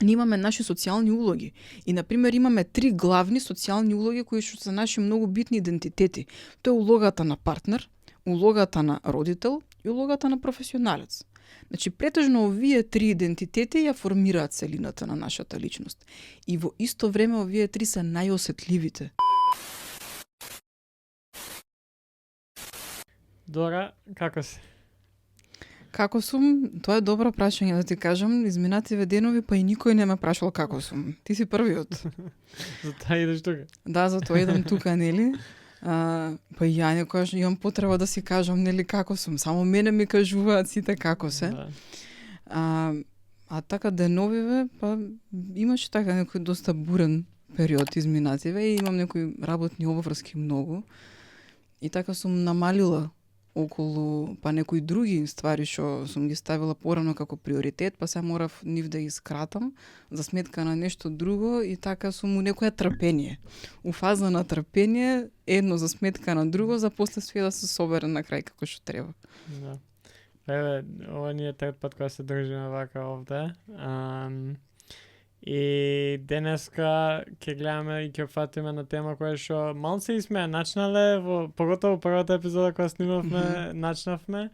ние имаме наши социјални улоги. И, например, имаме 3 главни социјални улоги кои што се наши многу битни идентитети. Тоа е улогата на партнер, улогата на родител и улогата на професионалец. Значи, претежно овие 3 идентитети ја формираат целината на нашата личност. И во исто време овие 3 се најосетливите. Дора, како си? Како сум? Тоа е добро прашање, да ти кажам. Изминативе денови, па и никој не ме прашал како сум. Ти си првиот. Затоа идеш тука. Да, затоа идам тука, нели? Па и ја некојаш имам потреба да си кажам, нели, како сум. Само мене ми кажуваат сите како се. Да. А така деновиве, па имаше така некој доста бурен период изминативе и имам некои работни обврски многу. И така сум намалила околу па некои други ствари што сум ги ставила порано како приоритет, па се морав нив да ги скратам за сметка на нешто друго и така сум у некоја трпение. У фаза на трпение, едно за сметка на друго, за после све да се собере на крај како што треба. Да. Еве, ова ни е трет пат кога се држиме вака овде. И денеска ќе гледаме и ќе фатиме на тема која што малце и сме начнале, поготово првата епизода која снимавме, начнавме,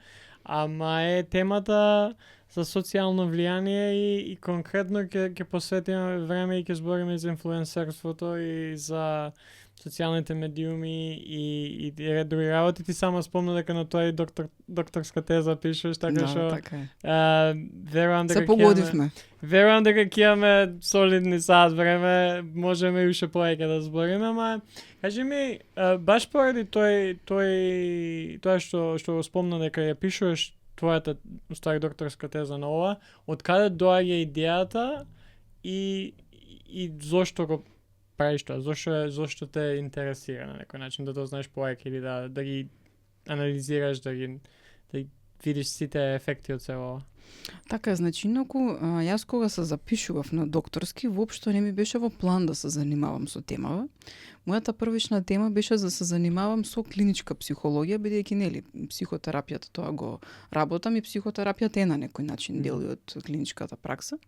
ама е темата за социјално влијание и конкретно ќе посветиме време и ќе збориме за инфлуенсерството и за социјалните медиуми и ред други работи. Ти само спомна дека на тоа и докторска теза пишеш, така што така е. верувам дека се погодивме. Верувам дека ќе имаме солидни сат време, можеме и уште повеќе да збориме, ама кажи ми, баш поради тоа што спомна дека ја пишуваш твојата устави докторска теза на ова, од каде доаѓа идејата и зошто го правиш тоа? Зошто те интересира на некој начин да дознаеш повеќе или да ги анализираш, да ги видиш сите ефекти од се ова? Така, значи, инаку, јас кога се запишував на докторски, воопшто не ми беше во план да се занимавам со темава. Мојата првична тема беше да се занимавам со клиничка психологија, бидејќи, нели, психотерапијата тоа го работам и психотерапијата е на некој начин дел од клиничката пракса.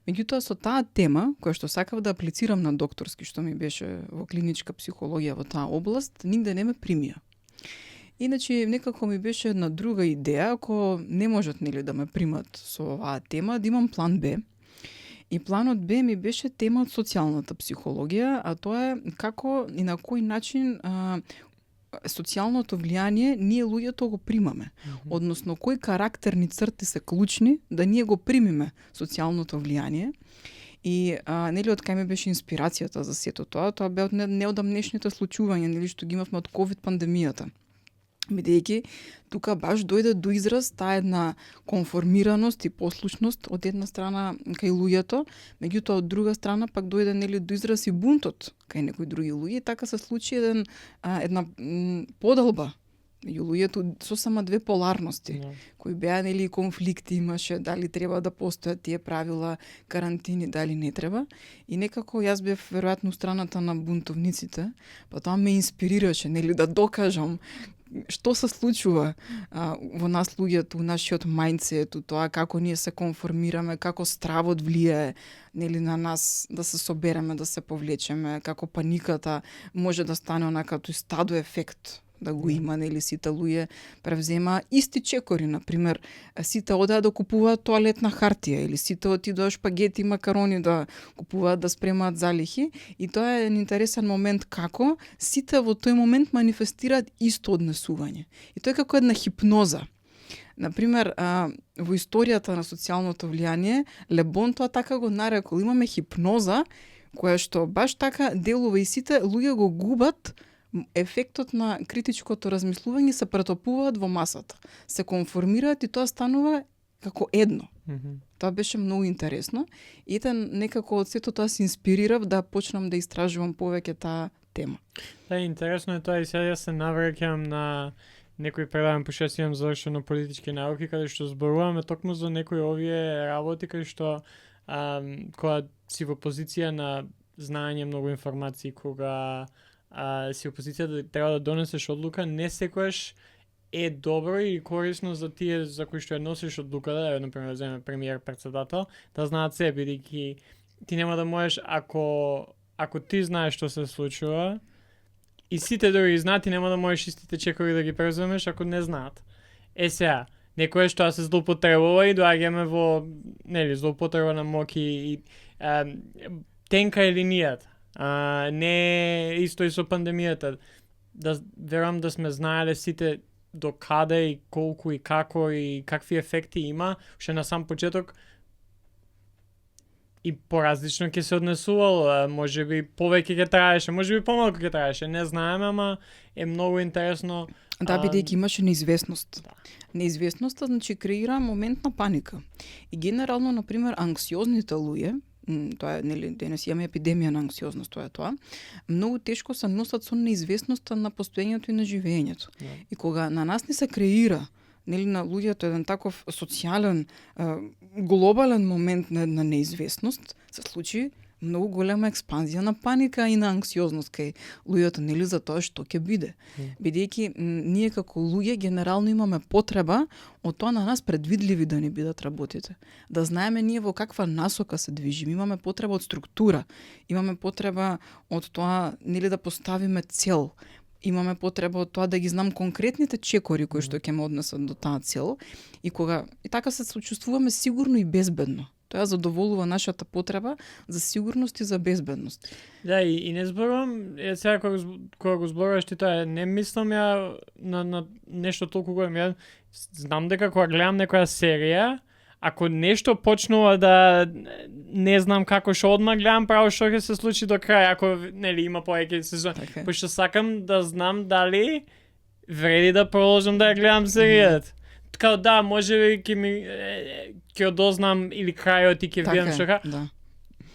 Меѓутоа, со таа тема, која што сакав да аплицирам на докторски, што ми беше во клиничка психологија во таа област, нигде не ме примија. Иначе, некако ми беше една друга идеја, ако не можат, нели, да ме примат со оваа тема, да имам план Б. И планот Б ми беше тема од социјалната психологија, а тоа е како и на кој начин социјалното влијание ние луѓето го примаме. Односно, кои карактерни црти се клучни да ние го примиме социјалното влијание. И нели од кај ми беше инспирацијата за сето тоа? Тоа беа од неодамнешните случувања, нели, што ги имавме од ковид пандемијата. Бидејќи тука баш дојде до израз таа една конформираност и послушност од една страна кај луѓето, меѓутоа од друга страна пак дојде, нели, до израз и бунтот кај некои други луѓе, и така се случи една поделба меѓу луѓето со само две поларности, кои беа, нели, конфликти имаше, дали треба да постојат тие правила, карантини, дали не треба. И некако јас бев веројатно страната на бунтовниците, па тоа ме инспирираше, нели, да докажам што се случува во нас луѓето, нашиот мајндсет, тоа како ние се конформираме, како стравот влијае, нели, на нас да се собереме, да се повлечеме, како паниката може да стане онака тој стадо ефект да го има, нели, сите луѓе превзема исти чекори, например, сите одеа да купуваат тоалетна хартија или сите отидоа шпагети и макарони да купуваат, да спремаат залихи, и тоа е интересен момент како сите во тој момент манифестираат исто однесување. И тоа е како една хипноза. Например, во историјата на социјалното влијание, Ле Бон тоа така го нарекол, имаме хипноза која што баш така делува и сите луѓе го губат ефектот на критичкото размислување, се претопуваат во масата, се конформираат и тоа станува како едно. Тоа беше многу интересно и некако од сето тоа се инспирирав да почнам да истражувам повеќе таа тема. Да, интересно е тоа и сега се навраќам на некои предавам, пошто јас имам завршено политички науки, каде што зборуваме токму за некои овие работи каде што кога си во позиција на знаење многу информации, кога си опозиција да треба да донесеш одлука, не секогаш е добро и корисно за тие за кои што ја носиш одлуката, например, да земе премиер, председател, да знаат се, бидејќи ти нема да можеш ако ти знаеш што се случува и сите други знаат, ти нема да можеш истите чекови да ги преземеш ако не знаат. Сега, некој што се злоупотребува и доаѓаме во, нели, злоупотреба на моќ и тенка е линијата. Не исто и со пандемијата. Да верувам да сме знаеле сите до каде и колку и како и какви ефекти има, уште на сам почеток и поразлично ќе се однесувало, можеби повеќе ќе траеше, можеби помалку ќе траеше, не знаеме, ама е многу интересно. Да, бидејќи имаше неизвестност. Да. Неизвестноста, значи, креира момент на паника. И генерално, например, анксиозните луѓе, тоа е, нели, денес имаме епидемија на анксиозност, тоа е тоа, многу тешко се носат со неизвестноста на постоењето и на живеењето. Да. И кога на нас не се креира, нели, на луѓето еден таков социјален, глобален момент на неизвестност, се случи многу голема експанзија на паника и на анксиозност кај луѓето, нели, за тоа што ќе биде. Бидејќи ние како луѓе генерално имаме потреба од тоа на нас предвидливи да ни бидат работите. Да знаеме ние во каква насока се движиме, имаме потреба од структура, имаме потреба од тоа, нели, да поставиме цел, имаме потреба од тоа да ги знам конкретните чекори кои што ќе ме однесат до таа цел и така се чувствуваме сигурно и безбедно. Тоа задоволува нашата потреба за сигурност и за безбедност. Да, и не зборувам, сега кога го зборуваш ти тоа, не мислам ја на нешто толку големо. Ја знам дека кога гледам некоја серија, ако нешто почнува да не знам како што одма гледам право што ќе се случи до крај, ако, нели, има повеќе сезон. Пошто сакам да знам дали вреди да продолжам да ја гледам серијата. Као да, можеби ќе одознам или крајот и ќе видам што ка. Да.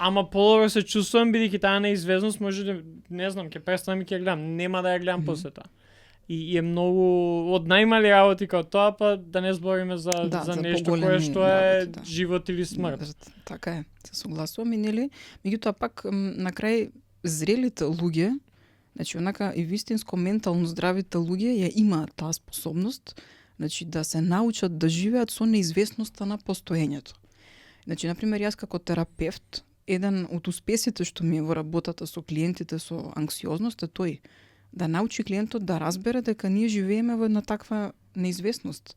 Ама подобро се чувствувам бидејќи таа неизвестност може да, не знам, ќе престанам и ќе гледам, нема да ја гледам после тоа. И е многу од најмали работи како тоа, па да не збориме за нешто кое што е живот или смрт. Така е, се согласувам и, нели, меѓутоа пак на крај зрелите луѓе, значи онака и вистинско ментално здравите луѓе ја имаат таа способност, значи да се научат да живеат со неизвестноста на постоењето. Значи, например, јас како терапевт, еден од успесите што ми е во работата со клиентите со анксиозност е тој да научи клиентот да разбере дека ние живееме во една таква неизвестност.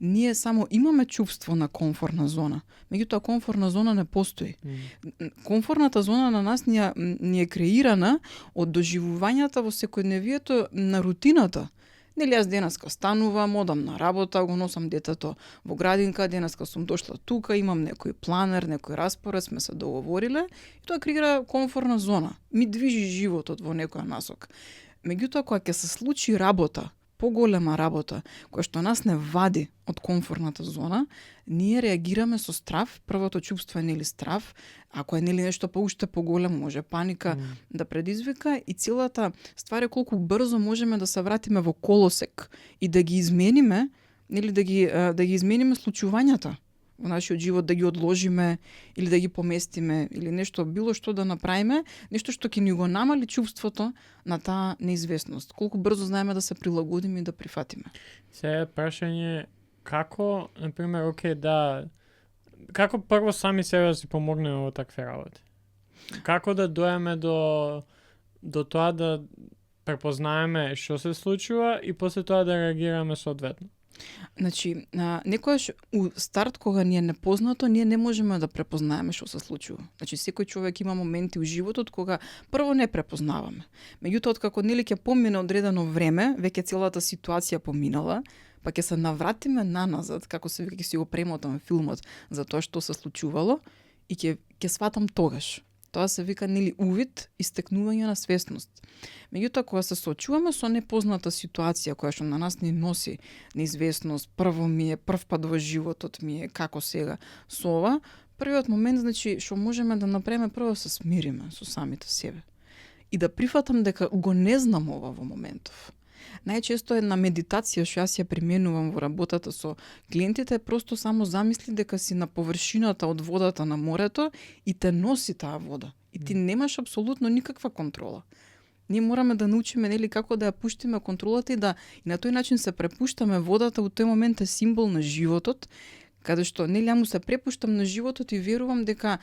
Ние само имаме чувство на комфортна зона, меѓутоа комфортна зона не постои. Комфортната зона на нас ни е креирана од доживувањата во секојдневието на рутината. Нели, јас денеска станувам, одам на работа, го носам детето во градинка, денеска сум дошла тука, имам некој планер, некој распоред, сме се договориле и тоа креира комфортна зона. Ми движи животот во некоја насока. Меѓутоа, кога ќе се случи работа, поголема работа, која што нас не вади од комфортната зона, ние реагираме со страв. Првото чувство е, нели, страв. Ако е, нели, нешто уште поголемо, може паника да предизвика и целата ствар е колку брзо можеме да се вратиме во колосек и да ги измениме, нели, да ги измениме случувањата во нашиот живот, да ги одложиме или да ги поместиме или нешто, било што да направиме, нешто што ќе ни го намали чувството на таа неизвестност. Колку брзо знаеме да се прилагодиме и да прифатиме. Сега прашање како, например, како прво сами себе да си помогнеме во такви работи? Како да доеме до тоа да препознаеме што се случува и после тоа да реагираме соодветно? Значи, некојаш у старт кога ни е непознато, ние не можеме да препознаеме што се случува. Значи, секој човек има моменти у животот кога прво не препознаваме. Меѓутоа, откако, нели, ќе помине одредено време, веќе целата ситуација поминала, па ќе се навратиме наназад, како се веќе си го премотам филмот за тоа што се случувало и ќе сватам тогаш. Тоа се вика, нели, увид и стекнување на свесност. Меѓутоа, кога се соочуваме со непозната ситуација која што на нас ни носи неизвестност, прв пат во животот ми е како сега со ова, првиот момент, значи, што можеме да направиме, прво се смириме со самите себе. И да прифатам дека го не знам ова во моментов. Најчесто една медитација што јас ја применувам во работата со клиентите е просто само замисли дека си на површината од водата на морето и те носи таа вода. И ти немаш апсолутно никаква контрола. Ние мораме да научиме нели како да ја пуштиме контролата и на тој начин се препуштаме. Водата во тој момент е символ на животот, каде што нели ја му се препуштам на животот и верувам дека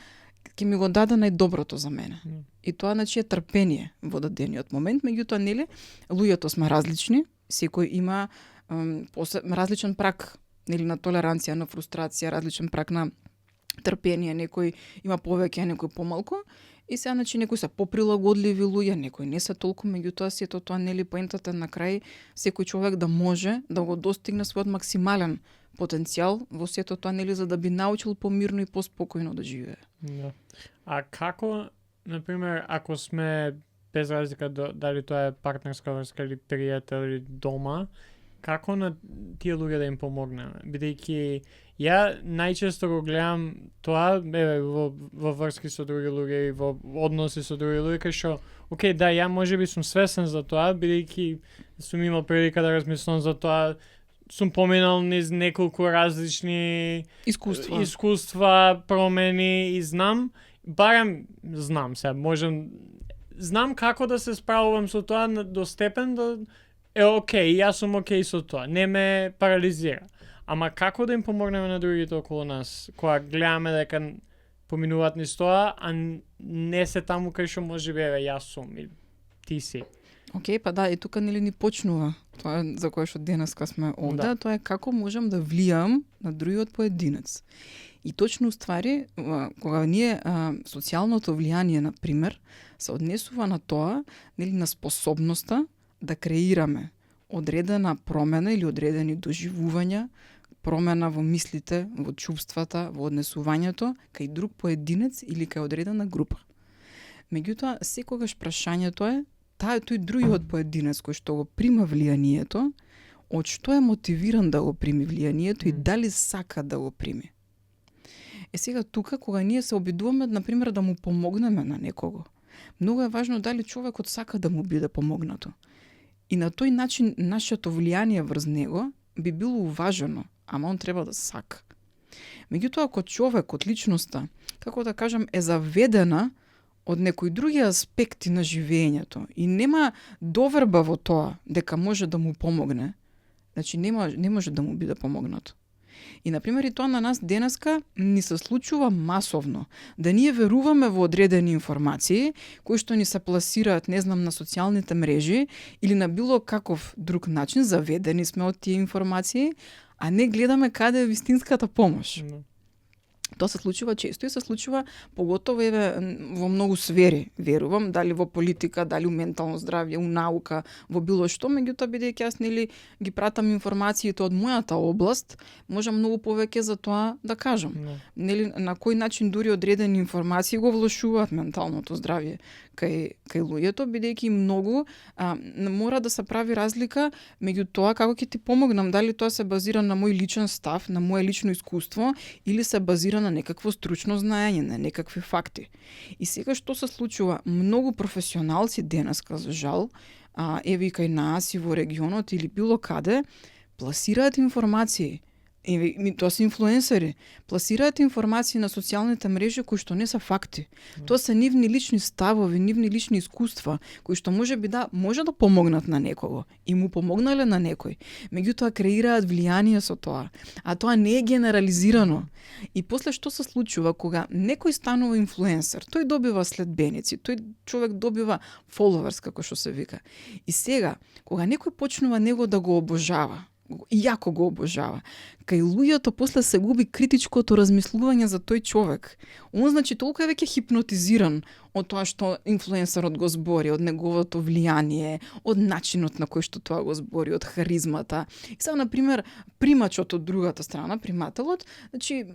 ќе ми го даде најдоброто за мене. И тоа значи е трпение во дадениот момент, меѓутоа нели луѓето сме различни, секој има различен праг нели на толеранција, на фрустрација, различен праг на трпение, некој има повеќе, некој помалку. И сега, значи, некои се поприлагодливи луѓе, некои не се толку, меѓутоа сето тоа нели поентата на крај секој човек да може да го достигне својот максимален потенцијал во сето тоа нели за да би научил помирно и поспокојно да живее. Да. А како, например, ако сме без разлика дали тоа е партнерска врска или пријател или дома, како на тие луѓе да им помогнеме? Бидејќи ја најчесто го гледам тоа во врски со други луѓе и во односи со други луѓе, кај што, окей, да, ја можеби сум свесен за тоа, бидејќи сум имал прилика да размислам за тоа, сум поминал низ неколку различни искуства, промени и знам како да се справувам со тоа до степен да окей, јас сум окей со тоа, не ме парализира. Ама како да им помогнеме на другите околу нас, кога гледаме дека поминуваат низ тоа, а не се таму кај што можеби јас сум или ти си. Океј, па да, и тука нели ни почнува тоа за кое што денеска сме овде, да. Тоа е како можам да влијам на другиот поединец. И точно уствари, кога ние социјалното влијание, на пример, се однесува на тоа, нели на способноста да креираме одредена промена или одредени доживувања, промена во мислите, во чувствата, во однесувањето кај друг поединец или кај одредена група. Меѓутоа, секогаш прашањето е тој другиот поединец кој што го прима влијанието, од што е мотивиран да го прими влијанието и дали сака да го прими. Сега тука, кога ние се обидуваме, например, да му помогнеме на некого, многу е важно дали човекот сака да му биде помогнато. И на тој начин нашето влијание врз него би било уважено, ама он треба да сака. Меѓутоа, ако човекот, личноста, како да кажам, е заведена од некои други аспекти на живењето и нема доверба во тоа дека може да му помогне, значи не може да му биде помогнато. И, например, и тоа на нас денеска ни се случува масовно. Да ние веруваме во одредени информации, кои што ни се пласираат, не знам, на социјалните мрежи или на било каков друг начин, заведени сме од тие информации, а не гледаме каде е вистинската помош. Тоа се случува често и се случува поготово во многу сфери, верувам, дали во политика, дали у ментално здравје, у наука, во било што, меѓутоа бидејќи јас нели ги пратам информациите од мојата област, можам многу повеќе за тоа да кажам. Нели на кој начин дури одредени информации го влошуваат менталното здравје кај луѓето, бидејќи многу мора да се прави разлика меѓу тоа како ќе ти помогнам, дали тоа се базира на мој личен став, на мое лично искуство или се базира на некакво стручно знаење, на некакви факти. И сега што се случува? Многу професионалци денеска, за жал, еве и кај нас и во регионот или било каде, пласираат информации. Тоа се инфлуенсери, пласираат информации на социјалните мрежи кои што не се факти. Тоа се нивни лични ставови, нивни лични искуства, кои што може да помогнат на некого и му помогнале на некој. Меѓутоа креираат влијание со тоа, а тоа не е генерализирано. И после што се случува кога некој станува инфлуенсер, тој добива следбеници, тој човек добива followers, како што се вика. И сега, кога некој почнува него да го обожава, јако го обожава, кај луѓето после се губи критичкото размислување за тој човек. Он значи толку е веќе хипнотизиран од тоа што инфлуенсерот го збори, од неговото влијание, од начинот на кој што тоа го збори, од харизмата. И сега, например, примачот од другата страна, примателот, значи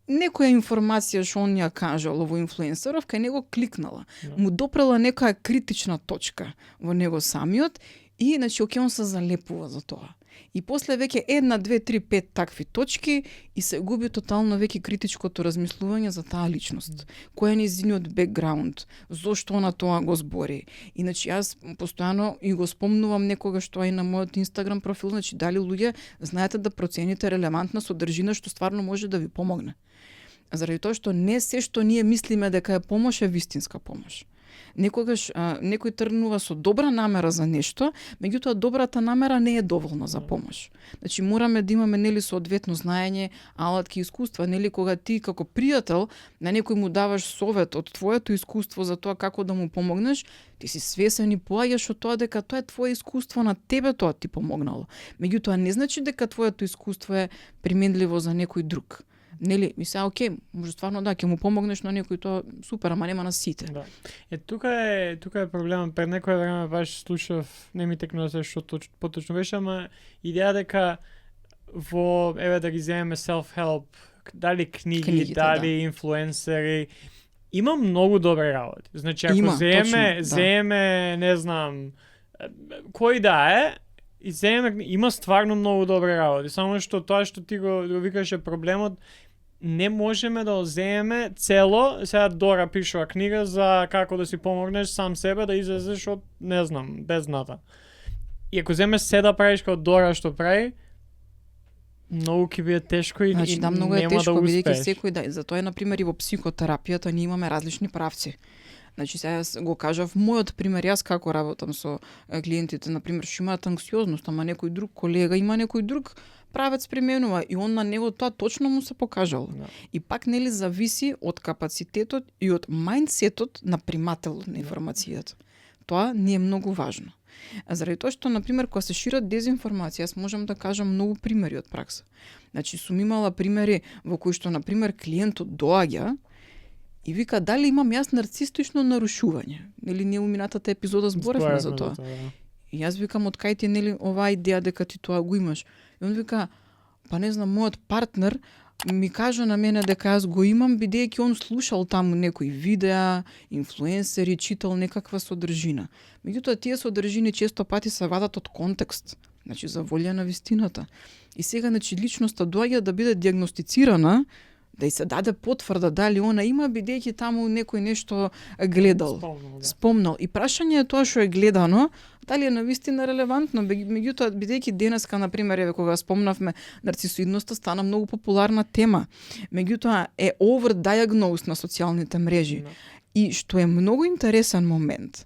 некоја информација што он ја кажал во инфлуенсеров, кај него кликнала. Му допрела некоја критична точка во него самиот и, значи, он се залепува за тоа. И после веќе 1, 2, 3, 5 такви точки и се губи тотално веќе критичкото размислување за таа личност. Кој е нејзиниот бекграунд, зошто она тоа го збори. Иначе јас постојано и го спомнувам некогаш тоа и на мојот Инстаграм профил, значи дали луѓе знаете да процените релевантна содржина што стварно може да ви помогне. Заради тоа што не се што ние мислиме дека е помош е вистинска помош. Некогаш некој тргнува со добра намера за нешто, меѓутоа добрата намера не е доволна за помош. Значи мораме да имаме нели соодветно знаење, алатки, искуства, нели кога ти како пријател на некој му даваш совет од твоето искуство за тоа како да му помогнеш, ти си свесен и поаѓаш од тоа дека тоа е твое искуство, на тебе тоа ти помогнало. Меѓутоа не значи дека твоето искуство е применливо за некој друг. Нели, ми се, окей, може стварно да, ќе му помогнеш на некој, тоа супер, ама нема на сите. Да. Тука е проблемот. Пред некое време баш слушав, не ми текнува се што поточно беше, ама идеја дека еве да ги земеме self-help, дали книги, дали инфлуенсери, има многу добри работи. Значи, ако земеме, не знам, кој да е, и има стварно многу добри работи. Само што тоа што ти го викаше проблемот, не можеме да земеме цело, сега Дора пишува книга за како да си помогнеш сам себе да излезеш од, не знам, бездната. И ако земеш се да правиш како Дора што прави, многу ќе биде тешко и, значи, да, многу нема тешко, да бидејќи успееш. секој затоа е на пример и во психотерапијата ние имаме различни правци. Значи сега го кажав мојот пример, јас како работам со клиентите, на пример, што имаат анксиозност, ама некој друг колега има некој друг правец применува и он на него тоа точно му се покажало. Да. И пак нели зависи од капацитетот и од мајндсетот на примателот на информацијата. Тоа не е многу важно. А заради тоа што, на пример, кога се шират дезинформација, јас можам да кажам многу примери од пракса. Значи, сум имала примери во кои што, на пример, клиентот доаѓа и вика, дали имам јас нарцистично нарушување? Нели ние у минатата епизода зборевме за тоа. И јас викам, од кај ти нели оваа идеја дека ти тоа го имаш? И он вика, па не знам, мојот партнер ми кажа на мене дека јас го имам, бидејќи он слушал таму некои видеа, инфлуенсери, читал некаква содржина. Меѓутоа, тие содржини често пати се вадат од контекст, значи за волја на вистината. И сега, значи, личноста доаѓа да биде диагностицирана, да и се даде потврда дали она има, бидејќи таму некој нешто гледал, спомнал. И прашање е тоа што е гледано, дали е навистина релевантно, меѓутоа, бидејќи денеска, на пример, еве кога спомнавме, нарцисоидноста стана многу популарна тема. Меѓутоа е overdiagnosed на социјалните мрежи. И што е многу интересен момент,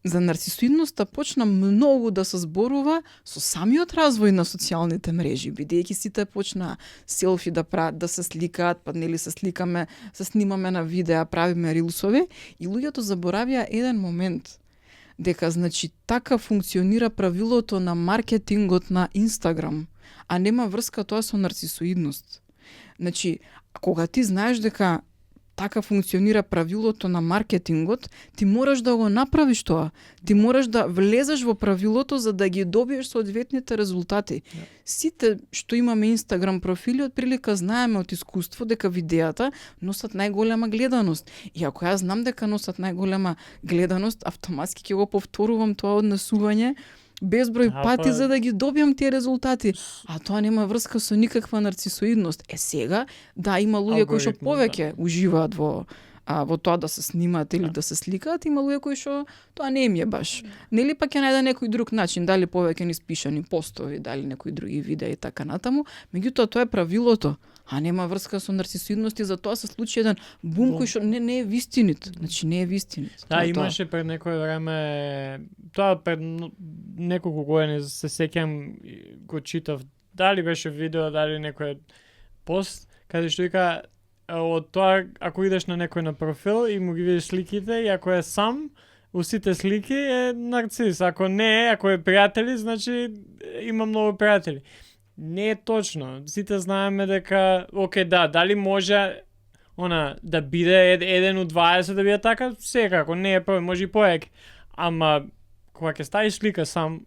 за нарцисоидноста почна многу да се зборува со самиот развој на социјалните мрежи, бидејќи сите почнаа селфи да прават, да се сликаат, па нели се сликаме, се снимаме на видеа, правиме рилсови, и луѓето заборавија еден момент, дека значи така функционира правилото на маркетингот на Инстаграм, а нема врска тоа со нарцисоидност. Значи, кога ти знаеш дека така функционира правилото на маркетингот, ти мораш да го направиш тоа. Ти мораш да влезеш во правилото за да ги добиеш соодветните резултати. Сите што имаме Инстаграм профили, од прилика знаеме од искуство дека видеата носат најголема гледаност. И ако јас знам дека носат најголема гледаност, автоматски ќе го повторувам тоа однесување безброј пати за да ги добиам тие резултати. А тоа нема врска со никаква нарцисоидност. Сега, да, има луѓе кои што повеќе уживаат во тоа да се снимаат или да се сликаат, има луѓе кои што тоа не им е баш. Нели пак ќе најде некој друг начин, дали повеќе низ пишани постови, дали некои други видеа и така натаму, меѓутоа тоа е правилото, а нема врска со нарцисоидност и за тоа се случи еден бум кој што не е вистинит. Значи не е вистинит. Да, имаше пред некое време, тоа пред неколку години се сеќам, го читав, дали беше видео, дали некој пост, каде што вика од тоа, ако идеш на некој на профил и му ги видиш сликите, и ако е сам, у сите слики е нарцис. Ако не е, ако е пријатели, значи има многу пријатели. Не е точно. Сите знаеме дека, окей, да, дали може да биде еден од 20 да биде така, секако, не е проблем, може и повеќе. Ама, кога ќе ставиш слика сам,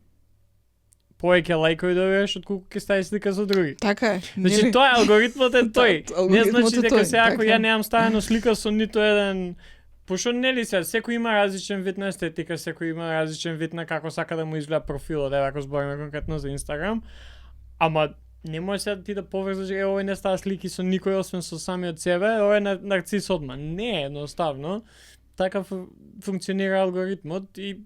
повеќе лајкови добиваш од колку ќе ставиш слика со други. Така е. Значи тоа е алгоритмот е тој. Не значи дека се ако ја немам ставено слика со ниту еден, пошто нели се, секој има различен вид на естетика, секој има различен вид на како сака да му изгледа профилот, еве ако збориме конкретно за Инстаграм. Ама не може сега ти да поврзаш, овој не става слики со никој освен со самиот себе, овој е нарцис одма. Не, едноставно. Така функционира алгоритмот и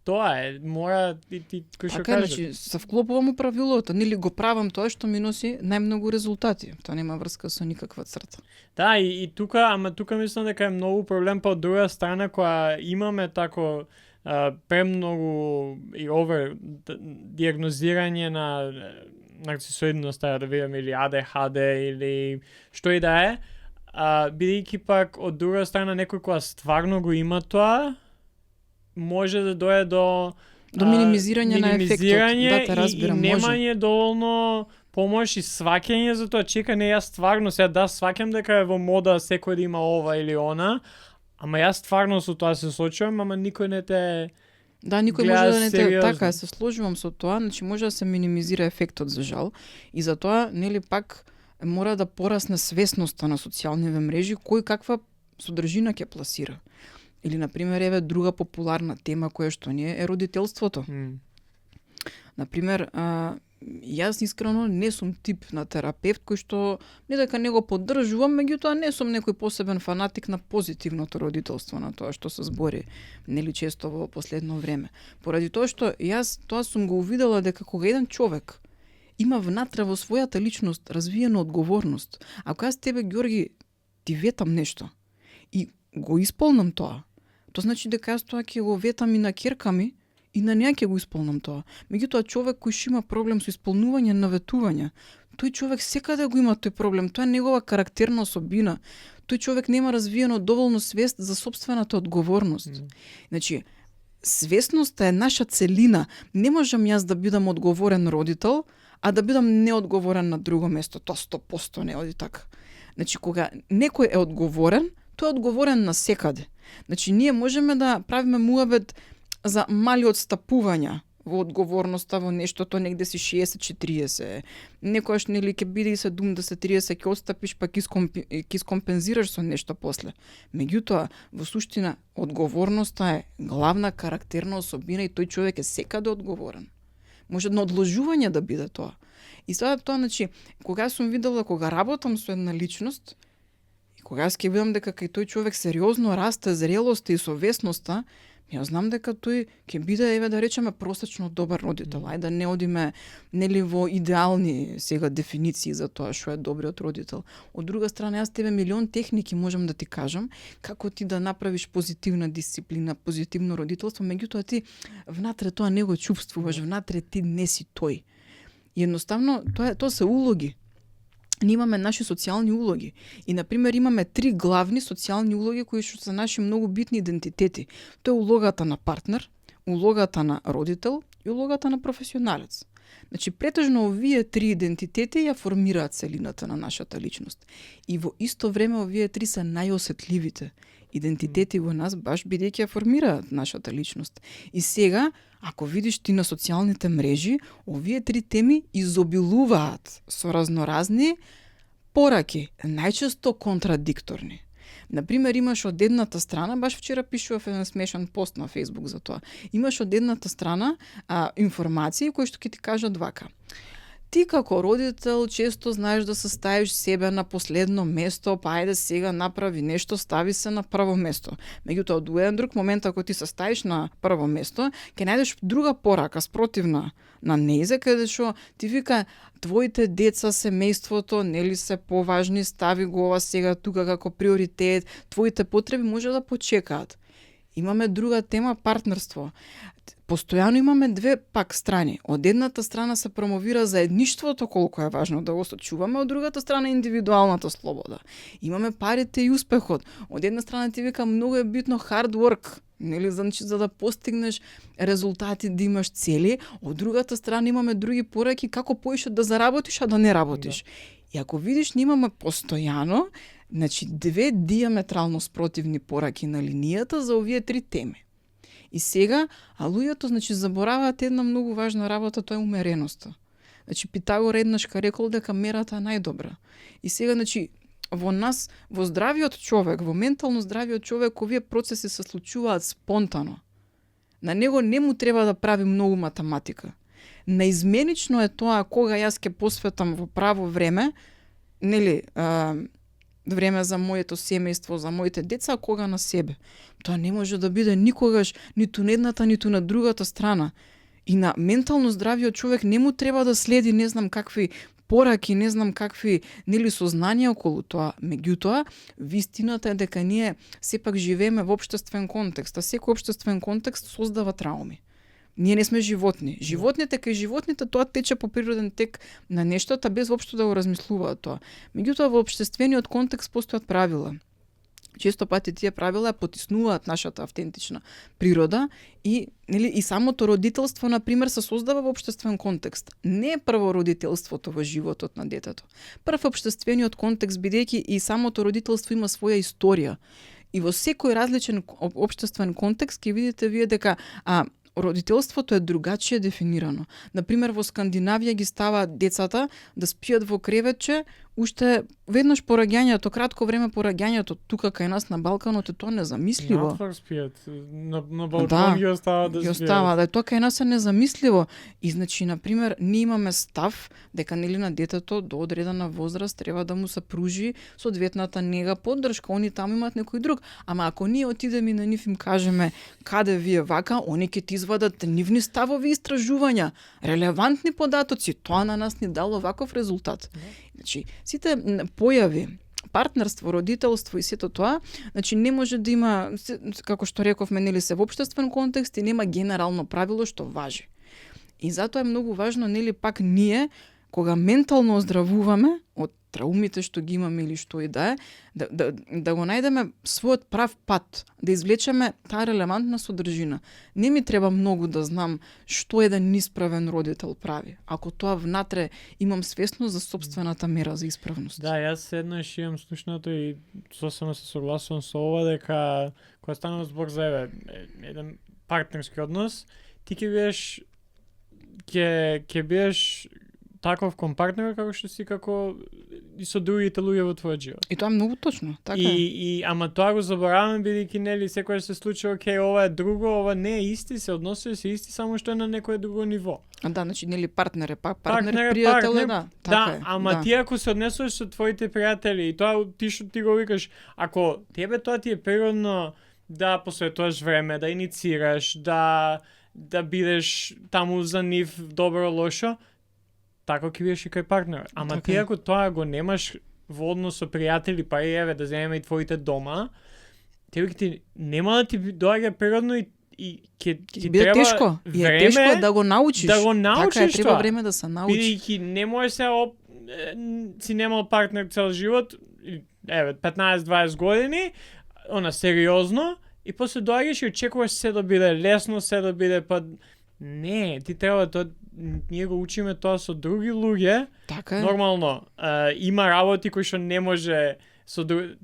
Тоа е, мора ти кој што Така, кажеш. значи, се вклопувам у правилото, нели го правам тоа што ми носи најмногу резултати. Тоа нема врска со никаква црта. Да, и тука мислам дека е многу проблем па од друга страна која имаме тако премногу и диагнозирање на нарцисоидност, да видам, или АДХД или што и да е, бидејќи пак од друга страна некој која стварно го има тоа, може да дојде до минимизирање на ефектот. Да, те разбирам, и немање доволно помош и сваќање за тоа. Чека, не, јас стварно сега сваќам дека е во мода секој да има ова или она, ама јас стварно со тоа се сочувам, ама никој не те Да, никој може да не те така, се сложувам со тоа, значи може да се минимизира ефектот за жал и за тоа нели пак мора да порасне свесноста на социјалните мрежи кој каква содржина ќе пласира. Или на пример еве друга популарна тема која што ни е родителството. На пример, јас искрено не сум тип на терапевт кој што не дека не го поддржувам, меѓутоа не сум некој посебен фанатик на позитивното родителство, на тоа што се збори нели често во последно време. Поради тоа што јас тоа сум го увидела дека кога еден човек има внатре во својата личност развиена одговорност, ако јас тебе, Ѓорги, ти ветам нешто и го исполнам тоа, тоа значи дека јас тоа ќе го ветам и на ќерка ми и на неа ќе го исполнам тоа. Меѓутоа човек кој што има проблем со исполнување на ветувања, тој човек секаде го има тој проблем, тоа е негова карактерна особина. Тој човек нема развиено доволно свест за сопствената одговорност. Значи, свесноста е наша целина. Не можам јас да бидам одговорен родител, а да бидам неодговорен на друго место. Тоа 100% не оди така. Значи, кога некој е одговорен, тој е одговорен на секаде. Значи, ние можеме да правиме муабет за мали отстапувања во одговорноста во нештото, негде си 60-40. Некојаш нели ќе биде и 70-30, ќе отстапиш па ќе искомпензираш со нешто после. Меѓутоа, во суштина, одговорноста е главна карактерна особина и тој човек е секаде одговорен. Може на одложување да биде тоа. И тоа, значи, кога сум видела, кога работам со една личност, и кога ќе видам дека кај тој човек сериозно расте зрелоста и совесноста, јас знам дека тој ќе биде, еве да речеме, просечно добар родител. Ајде да не одиме нели во идеални сега дефиниции за тоа што е добриот родител. Од друга страна, јас тебе милион техники можам да ти кажам како ти да направиш позитивна дисциплина, позитивно родителство, меѓутоа ти внатре тоа не го чувствуваш, внатре ти не си тој. И едноставно тоа се улоги. Ние имаме наши социјални улоги. И, например, имаме 3 главни социјални улоги кои што се наши многу битни идентитети. Тоа е улогата на партнер, улогата на родител и улогата на професионалец. Значи, претежно овие 3 идентитети ја формираат целината на нашата личност. И во исто време овие 3 се најосетливите идентитети во нас, баш бидејќи ја формираат нашата личност. И сега, ако видиш ти на социјалните мрежи, овие 3 теми изобилуваат со разноразни пораки, најчесто контрадикторни. Например, имаш од едната страна, баш вчера пишував еден смешан пост на Facebook за тоа, имаш од едната страна информации кои што ќе ти кажат вака. Ти како родител често знаеш да се ставиш себе на последно место, па ајде сега направи нешто, стави се на прво место. Меѓутоа, од еден друг момент, ако ти се ставиш на прво место, ќе најдеш друга порака спротивна на нејзе, каде што ти вика твоите деца, семејството, нели се поважни, стави го ова сега тука како приоритет, твоите потреби може да почекаат. Имаме друга тема, партнерство. Постојано имаме две пак страни. Од едната страна се промовира заедништвото, колку е важно да го сочуваме, од другата страна индивидуалната слобода. Имаме парите и успехот. Од една страна ти вика многу е битно hard work, нели, значи за да постигнеш резултати, да имаш цели, од другата страна имаме други пораки како поише да заработиш, а да не работиш. И ако видиш, имаме постојано, значи две диаметрално спротивни пораки на линијата за овие 3 теми. И сега, луѓето, значи, забораваат една многу важна работа, тоа е умереноста. Значи, Питагор еднашка рекол дека мерата е најдобра. И сега, значи, во нас, во здравиот човек, во ментално здравиот човек, овие процеси се случуваат спонтано. На него не му треба да прави многу математика. Наизменично е тоа кога јас ќе посветам во право време, нели, време за моето семејство, за моите деца, а кога на себе. Тоа не може да биде никогаш ниту на едната, ниту на другата страна. И на ментално здравиот човек не му треба да следи не знам какви пораки, не знам какви сознанија околу тоа. Меѓутоа, вистината е дека ние сепак живееме во општествен контекст, а секој општествен контекст создава трауми. Ние не сме животни. Животните кај животните тоа тече по природен тек на нештата без воопшто да го размислуваат тоа. Меѓутоа во општествениот контекст постојат правила. Често пати тие правила потиснуваат нашата автентична природа и и самото родителство на пример се создава во општествен контекст. Не е прво родителството во животот на детето. Прв општествениот контекст бидејќи и самото родителство има своја историја. И во секој различен општествен контекст ќе видите вие дека родителството е другачие дефинирано. Например, во Скандинавија ги ставаат децата да спијат во креветче уште веднаш по раѓањето, кратко време по раѓањето. Тука кај нас на Балканот е тоа незамисливо. Надвор спијат. На балкон ги оставаат да спијат. Остава, тоа кај нас е незамисливо. И значи, например, ние имаме став дека на детето до одредена возраст треба да му се пружи соодветната нега, поддршка. Они таму имаат некој друг. Ама ако ние отидеме и на нив им кажеме каде вие вака, они ќе ти извадат нивни ставови и истражувања, релевантни податоци. Тоа на нас ни дало ваков резултат. Значи, сите појави, партнерство, родителство и сето тоа, значи не може да има, како што рековме, се во општествен контекст и нема генерално правило што важи. И затоа е многу важно, пак ние, кога ментално оздравуваме од траумите што ги имаме или што и да е, да го најдеме својот прав пат, да извлечеме таа релевантна содржина. Не ми треба многу да знам што еден исправен родител прави, ако тоа внатре имам свесност за собствената мера за исправност. Да, јас еднаш имам слушнато и сосема се согласувам со ова дека кога станува збор за еден партнерски однос, ти ќе бидеш таков кон партнер како што си како и со другите луѓе во твојот живот. И тоа е многу точно, така е. И ама тоа го забораваме бидејќи секој се случи ова е друго, ова не е исти, се односува се исти, само што е на некое друго ниво. Да, значи партнер е партнер, пријател е, да. Така да, ама ти ако се однесуваш со твоите пријатели и тоа ти го викаш, ако тебе тоа ти е природно да посветуваш време, да иницираш, да бидеш таму за нив добро лошо, така ќе бидеш и кај партнер. Ама ти ако тоа го немаш во однос со пријатели, па и да земеме и твоите дома, ти нема да ти доаѓа природно и ќе ти треба тешко. Време, е тешко да го научиш. Да го научиш така треба време да се научи. Бидејќи не може си немал партнер цел живот, 15-20 години, сериозно, и после доаѓаш и очекуваш се да биде лесно, се да биде не, ти треба тоа, ние го учиме тоа со други луѓе. Така е. Нормално, има работи кои што не може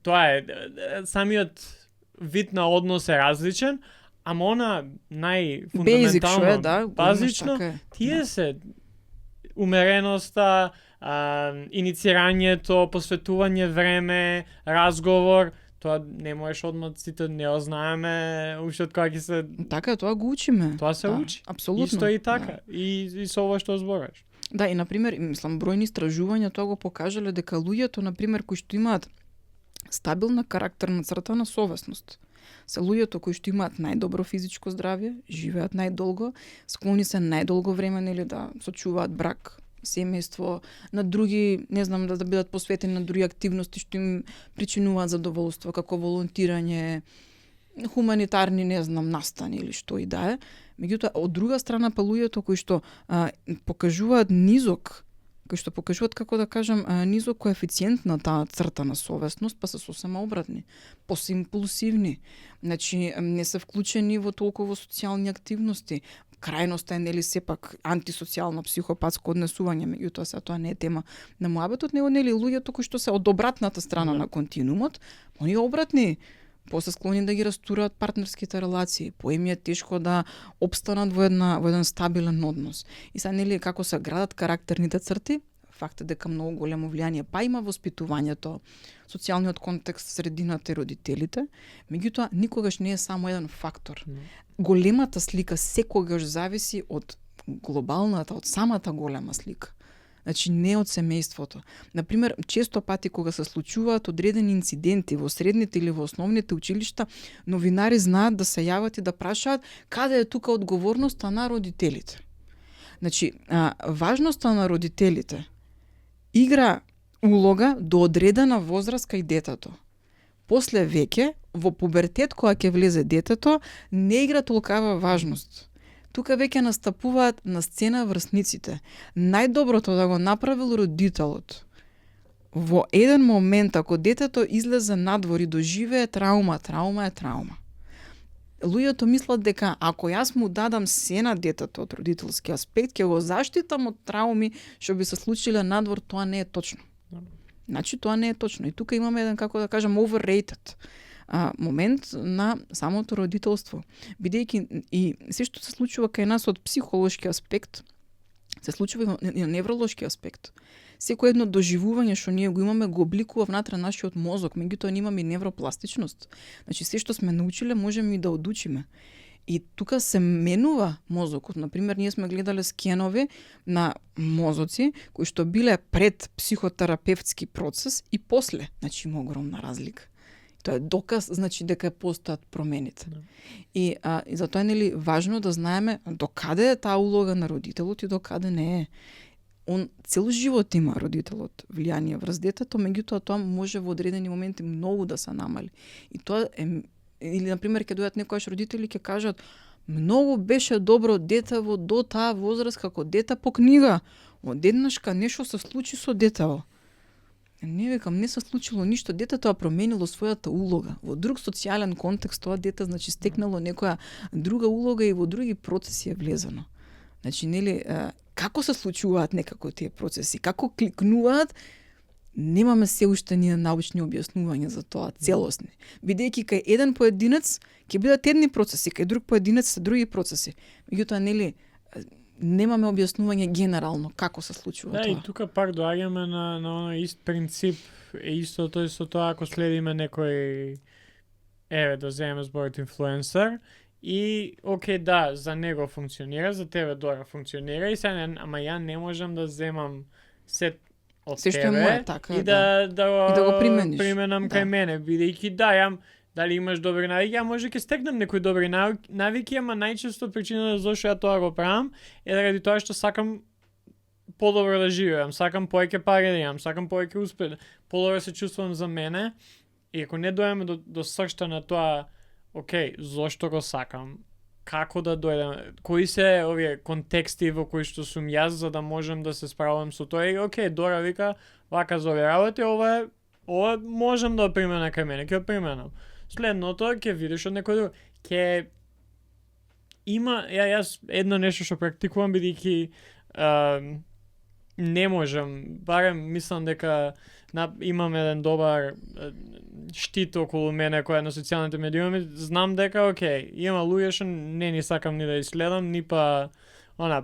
тоа е самиот вид на однос е различен, ама она најфундаментално, базично, тие се умереноста, иницирањето, посветување време, разговор. Тоа не можеш одмah сите не ознаеме уште од кога ќе се. Така, тоа го учиме. Тоа се учи. Апсолутно. Исто и така. Да. И со ова што зборуваш. Да, и на пример, мислам, бројни истражувања тоа го покажале дека луѓето на пример кои што имаат стабилна карактерна црта на совесност, се луѓето кои што имаат најдобро физичко здравје, живеат најдолго, склони се најдолго време да сочуваат брак, семејство, на други, не знам, да бидат посветени на други активности што им причинуваат задоволство, како волонтирање, хуманитарни, не знам, настани или што и да е. Меѓутоа, од друга страна, па луѓето кои што покажуваат низок, како да кажам, низок коефициент на таа црта на совесност, па се сосема обратни, посимпулсивни, значи не се вклучени во толку социјални активности. Крајноста е сепак антисоцијално психопатско однесување, меѓутоа тоа не е тема на муабетот, него луѓето кои што се од обратната страна на континуумот, они обратни, после склони да ги растураат партнерските релации, поим е тешко да опстанат во еден стабилен однос. И сега како се градат карактерните црти, факт е дека многу големо влијание па има воспитувањето, социјалниот контекст, средината и родителите, меѓутоа никогаш не е само еден фактор. Големата слика секогаш зависи од глобалната, од самата голема слика. Значи не од семејството. Например, често пати кога се случуваат одредени инциденти во средните или во основните училишта, новинари знаат да се јават и да прашаат каде е тука одговорноста на родителите. Значи, важноста на родителите игра улога до одредена возраст кај детето. После веќе, во пубертет кога ќе влезе детето, не игра толкава важност. Тука веќе настапуваат на сцена врсниците. Најдоброто да го направил родителот. Во еден момент, ако детето излезе надвор и доживее травма е травма. Луѓето мислат дека ако јас му дадам се на детето од родителски аспект, ќе го заштитам од трауми што би се случиле надвор, тоа не е точно. Значи тоа не е точно. И тука имаме еден, како да кажам, overrated момент на самото родителство. Бидејќи и се што се случува кај нас од психолошки аспект, се случува и на невролошки аспект. Секој едно доживување што ние го имаме го обликува внатре нашиот мозок, меѓутоа имаме и невропластичност. Значи се што сме научиле можеме и да одучиме. И тука се менува мозокот. Например, ние сме гледале скенови на мозоци кои што биле пред психотерапевтски процес и после. Значи има огромна разлика. Тоа е доказ, значи дека постојат промените. И затоа е важно да знаеме до каде е таа улога на родителот и до каде не е. Он цел живот има родителот влијание врз детето, меѓутоа тоа може во одредени моменти многу да се намали. И тоа е, или например ќе дојдат некојаш родители ќе кажат многу беше добро детево до таа возраст како дете по книга. Одеднашка нешто се случи со детево. Не викам, не се случило ништо, детето променило својата улога. Во друг социјален контекст тоа дете значи стекнало некоја друга улога и во други процеси е влезено. Значи нели како се случуваат некако тие процеси, како кликнуваат, немаме се уште ние научни објаснувања за тоа целосни. Бидејќи кај еден поединец ќе бидат едни процеси, кај друг поединец се други процеси. Меѓутоа нели немаме објаснување генерално како се случува тоа. Да, и тука пак доаѓаме на оној ист принцип, истото со тоа ако следиме некој да земеме зборот инфлуенсер и окей да, за него функционира, за тебе добро функционира и сега ама ја не можам да земам се од се тебе така, и да го применам кај мене, бидејќи да, дали имаш добри навики, ја може ќе стекнам некои добри навики, ама најчесто причина зашто ја тоа го правам е заради тоа што сакам подобро да живеам, сакам повеќе пари да имам, сакам повеќе успех, подобро се чувствувам за мене и ако не дојдеме до сршта на тоа, окей, зошто го сакам, како да дојдем, кои се овие контексти во кои што сум јас за да можам да се справам со тоа и окей, Дора вика, вака за овие работи, ова можам да примена кај мене, ќе применам. Следното ќе видиш од некој друг. Ќе има јас едно нешто што практикувам бидејќи не можам, барем мислам дека имам еден добар штит околу мене кој е на социјалните медиуми, знам дека окей, има луѓе што не ни сакам ни да иследам, ни па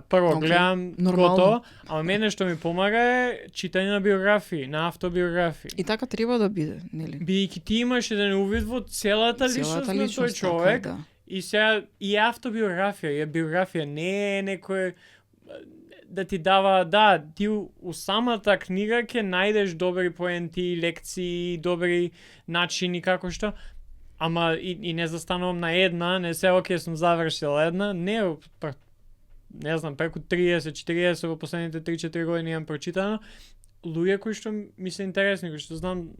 прво гледам готово, ама мене што ми помага е читање на биографии, на автобиографии. И така треба да биде, нели? Бидејќи ти имаш еден увид во целата личност на тој човек, така, да. И сега и автобиографија, биографија не е некој да ти дава, да, ти у самата книга ќе најдеш добри поенти, лекции, добри начини како што, ама и не застанувам на една, не се окей сум завршил една, не знам, преку 30-40 во последните 3-4 години имам прочитано, луѓе кои што ми се интересни, кои што знам,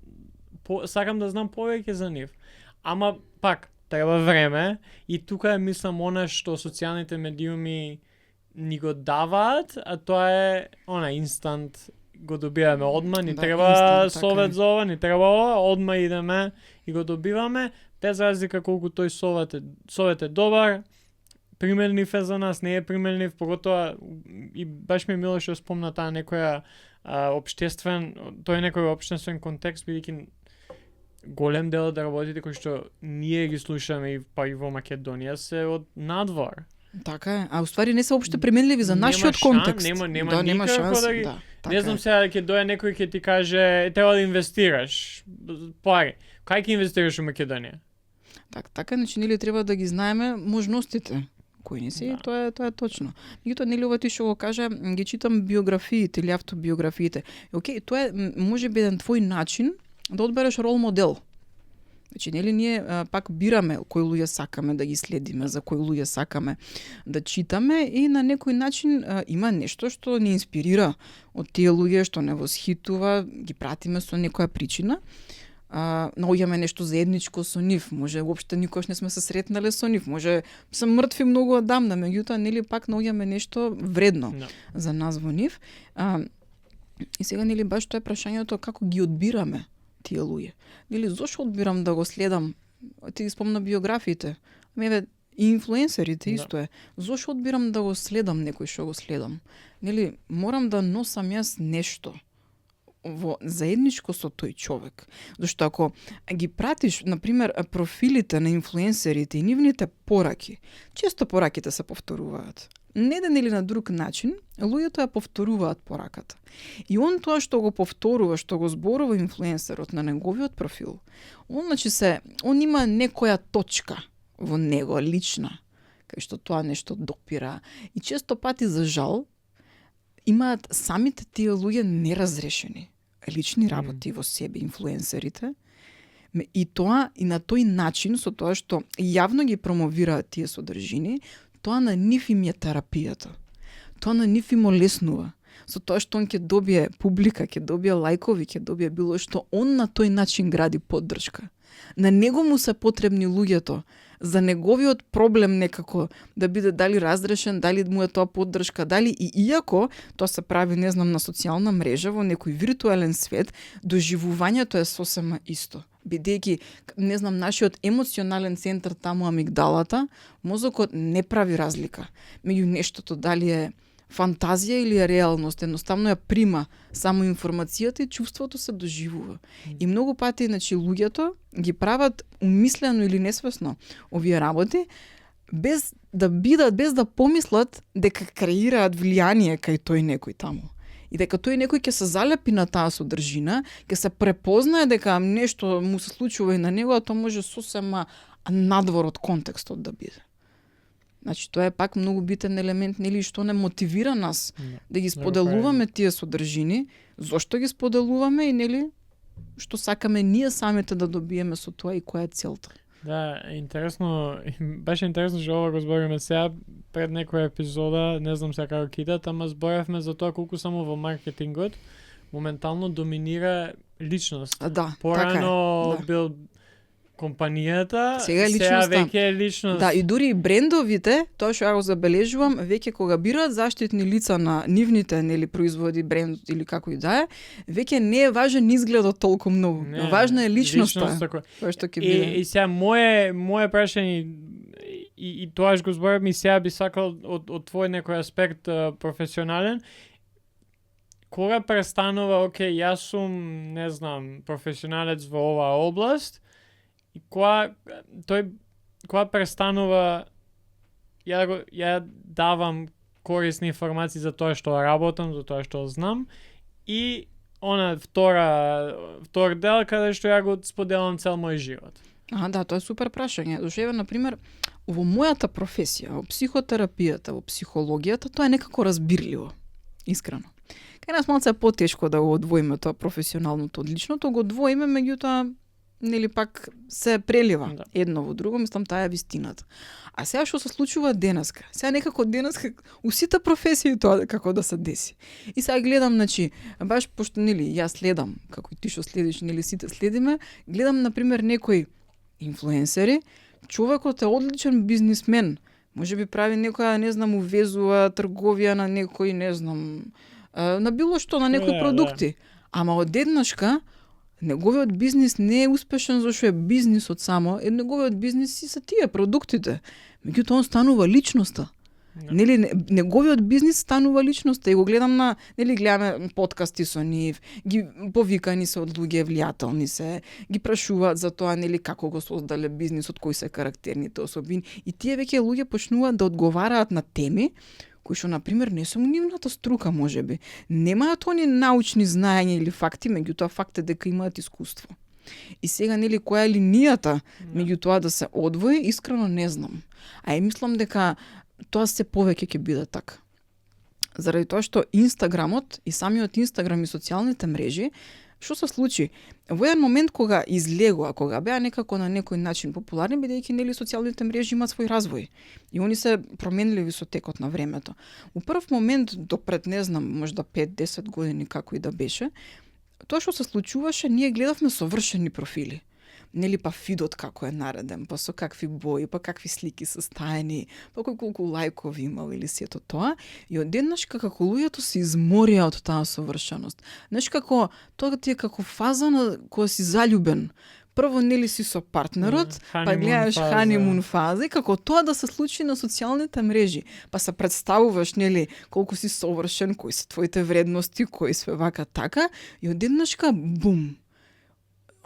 сакам да знам повеќе за нив. Ама пак, треба време и тука мислам она што социјалните медиуми ни го даваат, а тоа е инстант го добиваме одма, ни треба совет за ова, ни треба ова, одма идеме и го добиваме, без разлика колку тој совет е добар, применлив е за нас, не е применлив, поготоа и баш ми е мило што спомна таа некоја тој некој општествен контекст, бидејќи голем дел од работите кои што ние ги слушаме и во Македонија се од надвор. Така е, а уствари не се опште применливи за нашиот контекст. Нема никако да ги... Не знам сега ќе дојде некој ќе ти каже треба да инвестираш пари. Кај ќе инвестираш во Македонија? Така, значи нели треба да ги знаеме можностите покојни се, Да. и тоа е точно. Меѓутоа нели ова ти што го кажа, ги читам биографиите или автобиографиите. Океј, тоа е можеби еден твој начин да одбереш рол модел. Значи, нели ние пак бираме кои луѓе сакаме да ги следиме, за кои луѓе сакаме да читаме и на некој начин има нешто што ни инспирира од тие луѓе, што не восхитува, ги пратиме со некоја причина. Наоѓаме нешто заедничко со нив, може уопште никош не сме се сретнале со нив, може се мртви многу одамна, меѓутоа нели пак наоѓаме нешто вредно за нас во нив. И сега нели баш тоа е прашањето како ги одбираме тие луѓе. Нели зошто одбирам да го следам? Ти ги спомна биографиите. И инфлуенсерите исто е. Зошто одбирам да го следам некој што го следам? Нели морам да носам јас нешто во заедничко со тој човек. Зашто ако ги пратиш, например, профилите на инфлуенсерите и нивните пораки, често пораките се повторуваат. Не еден или на друг начин, луѓето ја повторуваат пораката. И он тоа што го повторува, што го зборува инфлуенсерот на неговиот профил, он има некоја точка во него, лична, кај што тоа нешто допира. И често пати, за жал, имаат самите тие луѓе неразрешени лични работи во себе, инфлуенсерите, и тоа и на тој начин, со тоа што јавно ги промовираат тие содржини, тоа на нив им е терапијата. Тоа на нив им олеснува. Со тоа што он ќе добие публика, ќе добие лајкови, ќе добие било што, он на тој начин гради поддршка. На него му се потребни луѓето за неговиот проблем некако да биде дали разрешен, дали му е тоа поддршка, дали и иако тоа се прави, не знам, на социјална мрежа, во некој виртуелен свет, доживувањето е сосема исто. Бидејќи, не знам, нашиот емоционален центар, таму амигдалата, мозокот не прави разлика меѓу нештото дали е фантазија или е реалност, едноставно ја прима само информацијата и чувството се доживува. И многу пати, значи, луѓето ги прават умислено или несвесно овие работи, без да помислат дека креираат влијание кај тој некој таму. И дека тој некој ќе се залепи на таа содржина, ќе се препознае дека нешто му се случува и на него, а тоа може сосема надвор од контекстот да биде. Значи, тоа е пак многу битен елемент, нели, што не мотивира нас да ги споделуваме тие содржини, зошто ги споделуваме и, нели, што сакаме ние самите да добиеме со тоа и која е целта. Да, интересно, беше интересно што ова го збориме сега, пред некоја епизода, не знам сега како кидат, ама зборевме за тоа колку само во маркетингот моментално доминира личност. Да, порано бил компанијата, сега веќе е личност. Да, и дури и брендовите, тоа што ја го забележувам, веќе кога бираат заштитни лица на нивните, нели, производи, бренд или како и да е, веќе не е важен изгледот толку многу. Важна е личноста. Тоа што ќе биде. И сега моje прашање и тоа што го зборам и сега би сакал од твој некој аспект професионален, кога престанува, окей, јас сум, не знам, професионалец во оваа област, и кога престанува ја давам корисни информации за тоа што работам, за тоа што знам, и втор дел каде што ја го споделам цел мој живот. Да, тоа е супер прашање. Зашто еве, например, во мојата професија, во психотерапијата, во психологијата, тоа е некако разбирливо, искрено. Кај нас малце е потешко да го одвоиме тоа професионалното од личното, го одвоиме, меѓутоа нели пак се прелива едно во друго, мислам таа е вистината. А сега што се случува денеска? Сега некако денеска у сите професии тоа како да се деси. И сега гледам, значи, баш пошто нели јас следам, како и ти што следиш, нели сите следиме, гледам на пример некои инфлуенсери, човекот е одличен бизнисмен, можеби прави некоја, не знам, увезува трговија на некој, не знам, на било што, на некои продукти. Ама одеднашка неговиот бизнис не е успешен зашто е бизнисот само, неговиот бизнис си се тие продуктите. Меѓутоа он станува личноста. Нели неговиот бизнис станува личноста и го гледам на, нели гледаме подкасти со нив, ги повикани се од луѓе влијателни се, ги прашуваат за тоа, нели како го создале бизнисот, кои се карактерните особини, и тие веќе луѓе почнуваат да одговараат на теми кои што, например, не се нивната струка, можеби. Немаат они научни знаења или факти, меѓутоа факт е дека имаат искуство. И сега, нели, која е линијата меѓу тоа да се одвои, искрено не знам. А мислам дека тоа се повеќе ќе биде така. Заради тоа што Инстаграмот и самиот Инстаграм и социјалните мрежи, што се случи? Во еден момент кога излегоа, кога беа некако на некој начин популарни, бидејќи нели социјалните мрежи имаат свој развој и они се променливи со текот на времето. У прв момент до пред не знам, можда 5-10 години како и да беше, тоа што се случуваше, ние гледавме совршени профили. Нели па фидот како е нареден, па со какви бои, па какви слики се стаени, па кој колку лајкови имал или сето тоа. И одеднаш како луѓето се изморија од таа совршеност. Знаеш како, тоа ти е како фаза на која си заљубен. Прво нели си со партнерот, па гледаш ханимун фаза и како тоа да се случи на социјалните мрежи. Па се представуваш нели колку си совршен, кои се твоите вредности, кои све вака така и одеднашка бум.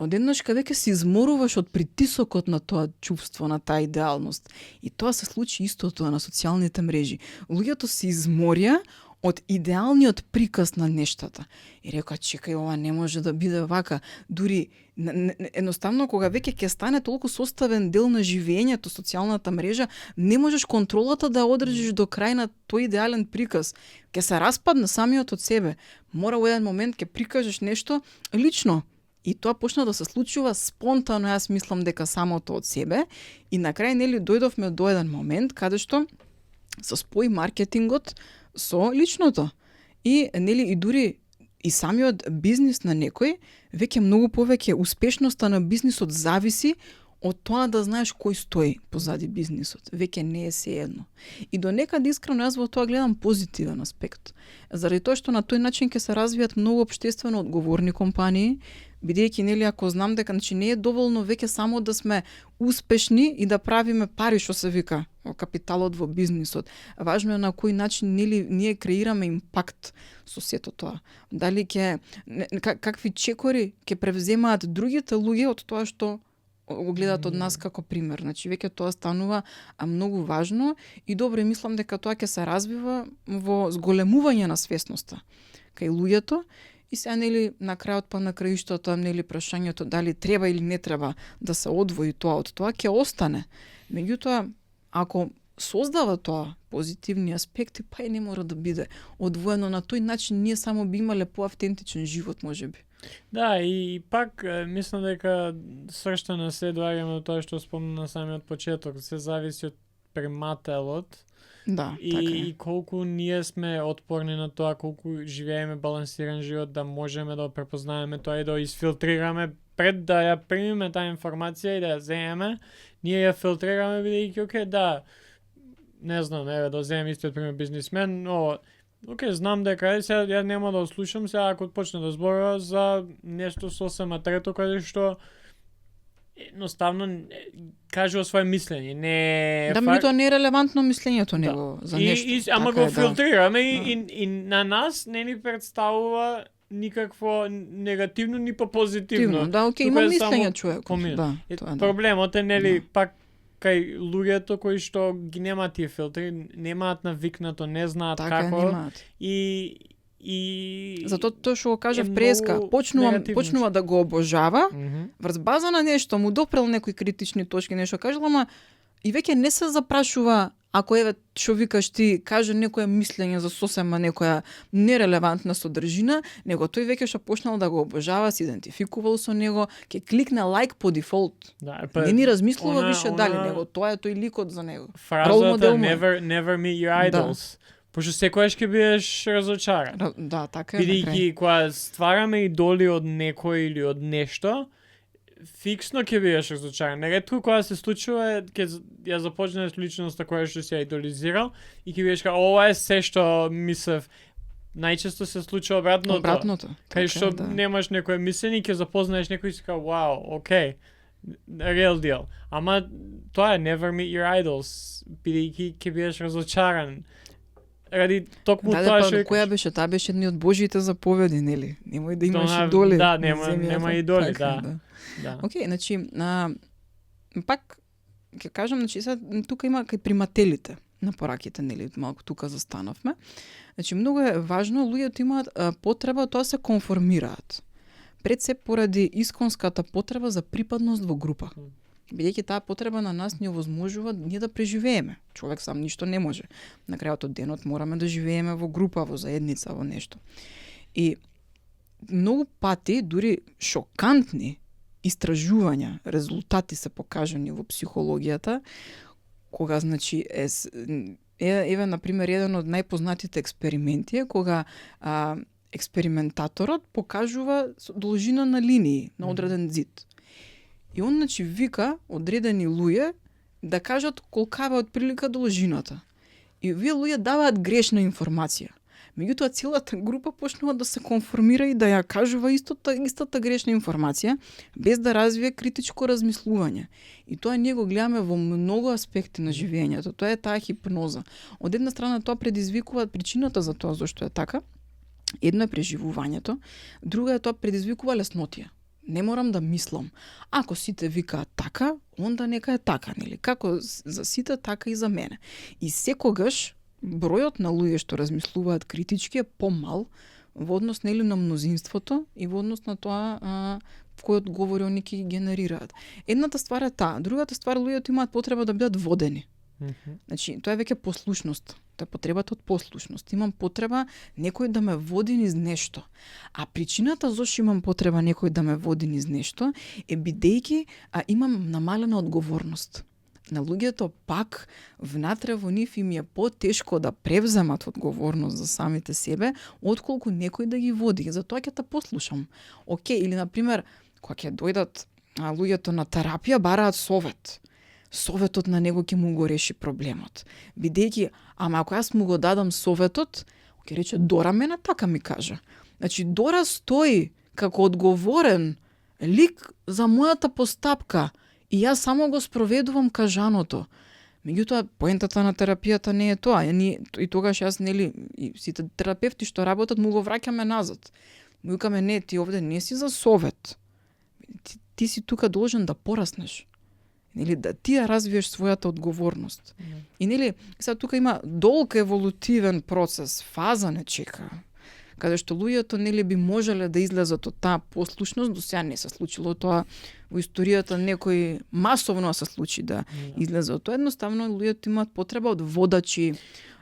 Одеднашка веќе се изморуваш од притисокот на тоа чувство, на таа идеалност. И тоа се случи истото на социјалните мрежи. Луѓето се изморија од идеалниот приказ на нештата. И река, чекај, ова не може да биде вака. Дури, едноставно, кога веќе ќе стане толку составен дел на живењето, социјалната мрежа, не можеш контролата да одржиш до крај на тој идеален приказ. Ќе се распадне самиот од себе. Мора во еден момент ќе прикажеш нешто лично. И тоа почна да се случува спонтано, јас мислам дека самото од себе. И на крај, нели, дојдовме до еден момент каде што се спои маркетингот со личното. И, нели, и дури и самиот бизнис на некој, веќе многу повеќе успешноста на бизнисот зависи од тоа да знаеш кој стои позади бизнисот. Веќе не е сеедно. И до некаде искрено јас во тоа гледам позитивен аспект. Заради тоа што на тој начин ќе се развијат многу општествено одговорни компании, бидејќи нели ако знам дека не е доволно веќе само да сме успешни и да правиме пари, што се вика капиталот во бизнисот. Важно е на кој начин нели ние креираме импакт со сето тоа. Дали ќе какви чекори ќе превземаат другите луѓе од тоа што го гледат од нас како пример. Значи веќе тоа станува многу важно и добро мислам дека тоа ќе се развива во зголемување на свесноста кај луѓето. И сега, нели, на крајот па на краиштото, нели, прашањето дали треба или не треба да се одвои тоа од тоа, ќе остане. Меѓутоа, ако создава тоа позитивни аспекти, па и не мора да биде одвоено на тој начин, ние само би имале поавтентичен живот, можеби. Да, и пак мислам дека свршта се доаѓаме до тоа што спомна на самиот почеток, се зависи од примателот. Да, и, така е. И колку ние сме отпорни на тоа, колку живееме балансиран живот, да можеме да препознаеме тоа и да изфилтрираме пред да ја примиме таа информација и да ја земеме, ние ја филтрираме бидејќи окей, да, не знам, еве да земем истиот пример бизнисмен, но окей, знам дека сега ја нема да слушам сега ако почне да зборува за нешто сосема трето каде што едноставно кажува свое мислење, не да, меѓутоа не е релевантно мислењето него за нешто. Ама така го филтрираме и на нас не ни представува никакво негативно ни па позитивно. Да, окей, има мислење човек. Да, тоа, проблемот е нели пак кај луѓето кои што ги немаат тие филтри, немаат навикнато, не знаат така како и затоа тоа што го кажав преска, почнува да го обожава, врз база на нешто му допрел некои критични точки, нешто кажал, ама и веќе не се запрашува ако еве што викаш ти каже некое мислење за сосема некоја нерелевантна содржина, него тој веќе што почнал да го обожава, се идентификувал со него, ќе кликне лайк по дефолт. Да, не ни размислува више дали него тоа е тој ликот за него. Фразата never meet your idols. Да. Пошто секојаш ќе бидеш разочаран. Да, така е. Бидејќи кога ствараме идоли од некој или од нешто, фиксно ќе бидеш разочаран. Неретко кога се случува, ќе ја започнеш личноста која што си ја идолизирал и ќе бидеш ова е се што мислев. Најчесто се случува обратното. Кај што немаш некое мислење, ќе запознаеш некој и си кажа, вау, окей, real deal. Ама тоа е never meet your idols, бидејќи ќе бидеш разочаран. Ради токму тоа што која беше, таа беше едни од Божјите заповеди, нели? Немој да имаш идоли. Да, нема идоли, да. Океј, значи, пак ќе кажам, значи тука има кај примателите на пораките, нели, малку тука застановме. Значи многу е важно, луѓето имаат потреба тоа се конформираат. Пред се поради исконската потреба за припадност во група. Бидејќи таа потреба на нас ни овозможува ние да преживееме. Човек сам ништо не може. На крајот од денот мораме да живееме во група, во заедница, во нешто. И многу пати, дури шокантни истражувања, резултати се покажани во психологијата, кога, значи, еве, например, еден од најпознатите експерименти е кога експериментаторот покажува должина на линии, на одреден зид. И он, значи, вика одредени луѓе да кажат колкава е отприлика должината. И овие луѓе даваат грешна информација. Меѓутоа, целата група почнува да се конформира и да ја кажува истата грешна информација, без да развие критичко размислување. И тоа ние го гледаме во многу аспекти на живењето. Тоа е таа хипноза. Од една страна тоа предизвикува причината за тоа зашто е така. Едно е преживувањето, друга е тоа предизвикува леснотија. Не морам да мислам. Ако сите викаат така, онда нека е така, нели? Како за сите, така и за мене. И секогаш бројот на луѓе што размислуваат критички е помал во однос, нели, на мнозинството и во однос на тоа кои одговори они ќе генерираат. Едната ствар е таа, другата ствар, луѓето имаат потреба да бидат водени. Значи, тоа е веќе послушност. Тоа е потребата од послушност. Имам потреба некој да ме води низ нешто. А причината зашто имам потреба некој да ме води низ нешто е бидејќи имам намалена одговорност. На луѓето пак внатре во нив им е потешко да превземат одговорност за самите себе, отколку некој да ги води. Затоа ќе те послушам. Океј, или на пример, кога ќе дојдат луѓето на терапија, бараат совет. Советот на него ќе му го реши проблемот. Бидејќи, ама ако јас му го дадам советот, ќе рече Дора мене така ми кажа. Значи Дора стои како одговорен лик за мојата постапка и јас само го спроведувам кажаното. Меѓутоа, поентата на терапијата не е тоа. И тогаш јас, нели, и сите терапевти што работат му го враќаме назад. Му викаме, не, ти овде не си за совет. Ти си тука должен да пораснеш. Нели, да ти ја развиеш својата одговорност. И нели, сега тука има долг еволутивен процес, фаза не чека, каде што луѓето, нели, би можеле да излезат од таа послушност, до сега не се случило тоа во историјата, некој масовно се случи да излезе од тоа. Едноставно луѓето имаат потреба од водачи.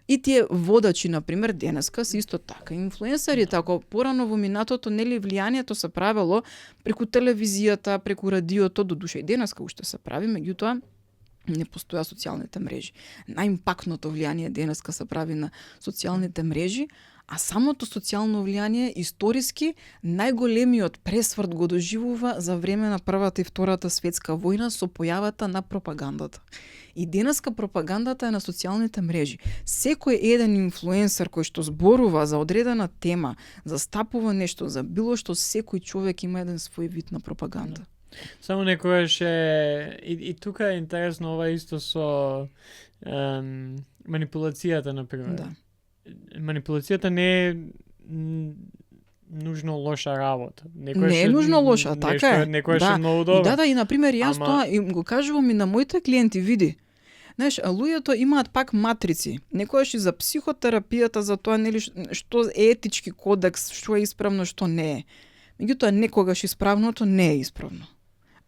И тие водачи, например, денеска се исто така. Инфлуенсерите, ако порано во минатото, нели, влијанието се правело преку телевизијата, преку радиото, до душа и денеска уште се прави, меѓутоа не постоја социјалните мрежи. Најимпактното влијание денеска се прави на социјалните мрежи, а самото социјално влијание историски најголемиот пресврт го доживува за време на Првата и Втората светска војна со појавата на пропагандата. И денеска пропагандата е на социјалните мрежи. Секој еден инфлуенсер кој што зборува за одредена тема, застапува нешто, за било што, секој човек има еден свој вид на пропаганда. Само некојаш и тука е интересно ова исто со манипулацијата, например. Да. Манипулацијата не е нужно лоша работа. Не е нужно лоша, така е. Некојаш е многу добро. Да, и например јас тоа им го кажувам и на моите клиенти, види. Знаеш, луѓето имаат пак матрици. Некојаш и за психотерапијата, за тоа, нели, што е етички кодекс, што е исправно, што не е. Меѓутоа, некогаш исправното не е исправно.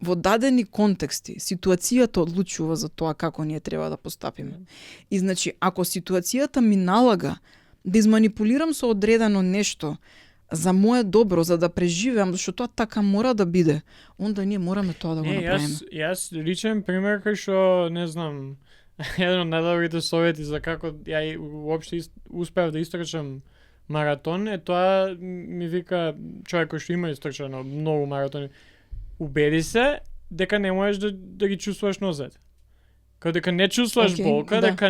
Во дадени контексти, ситуацијата одлучува за тоа како ние треба да постапиме. И значи, ако ситуацијата ми налага да изманипулирам со одредено нешто за мое добро, за да преживеам, зашто тоа така мора да биде, онда ние мораме тоа да го направиме. Јас личен пример кај што, не знам, еден од најдобрите совети за како ја уопште успеав да истрчам маратон е тоа, ми вика човек кој што има истрчано многу маратони, убеди се дека не можеш да ги чувствуваш нозете. Као дека не чувствуваш болка, дека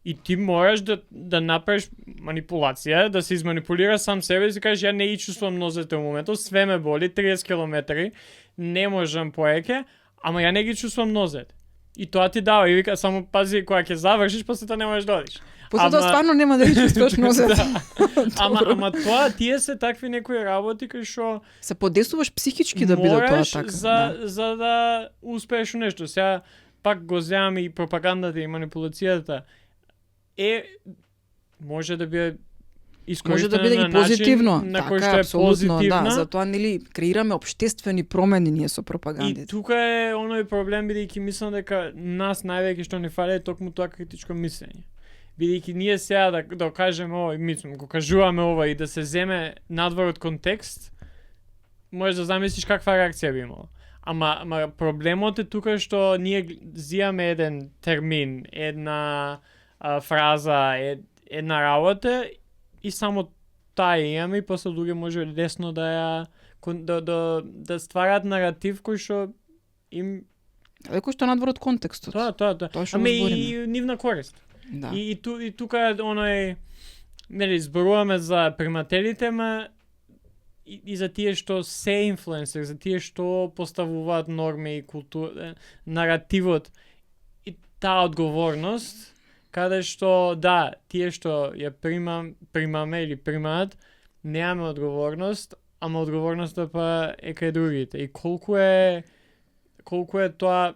и ти можеш да направиш манипулација, да се изманипулира сам себе и си кажеш ја не ги чувствувам нозете во моментот, све ме боли, 30 километри, не можам поеќе, ама ја не ги чувствувам нозете. И тоа ти дава и вика само пази кога ќе завршиш, после тоа не можеш да одиш. После тоа стварно нема да ги чувствуваш нозете. Ама тоа тие се такви некои работи кои што се подесуваш психички да биде тоа така. За да успееш нешто. Сега пак го земам и пропагандата и манипулацијата може да биде Може да искористена биде на и позитивно, начин на кој така, што е апсолутно, позитивна. да, затоа нели креираме општествени промени ние со И пропагандите. тука е оној проблем, бидејќи мислам дека нас највеќе што ни фали е токму тоа критичко мислење. Бидејќи ние сега да кажеме ова, мислам, го кажуваме ова и да се земе надвор од контекст, можеш да замислиш каква реакција би имало. Ама проблемот е тука што ние зијаме еден термин, една фраза, една работа и само таа имаме и после луѓе може лесно да да стварат наратив кој што им Леко што надвор од контекстот. тоа. Тоа што Аме збориме. и нивна корист. Да. И тука е оној, нели, зборуваме за примателите, ма и за тие што се инфлуенсери, за тие што поставуваат норми и култура, наративот и таа одговорност, каде што, да, тие што ја примаме или примаат, немаме одговорност, ама одговорноста па е кај другите. И колку е тоа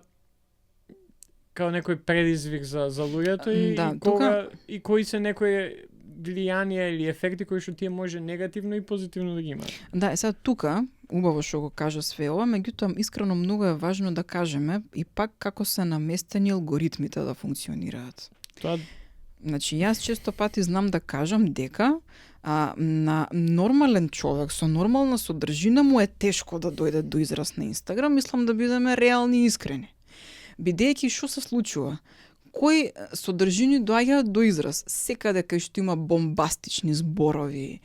као некој предизвик за луѓето Да, и кои се некои влијанија или ефекти кои што тие може негативно и позитивно да ги имаат. Да, сега тука, убаво што го кажа све ова, меѓутоа искрено многу е важно да кажеме и пак како се наместени алгоритмите да функционираат. Тоа Значи, јас често пати знам да кажам дека на нормален човек со нормална содржина му е тешко да дојде до израз на Инстаграм, мислам да бидеме реални и искрени. Бидејќи што се случува? Кои содржини доаѓаат до израз? Секаде кај што има бомбастични зборови,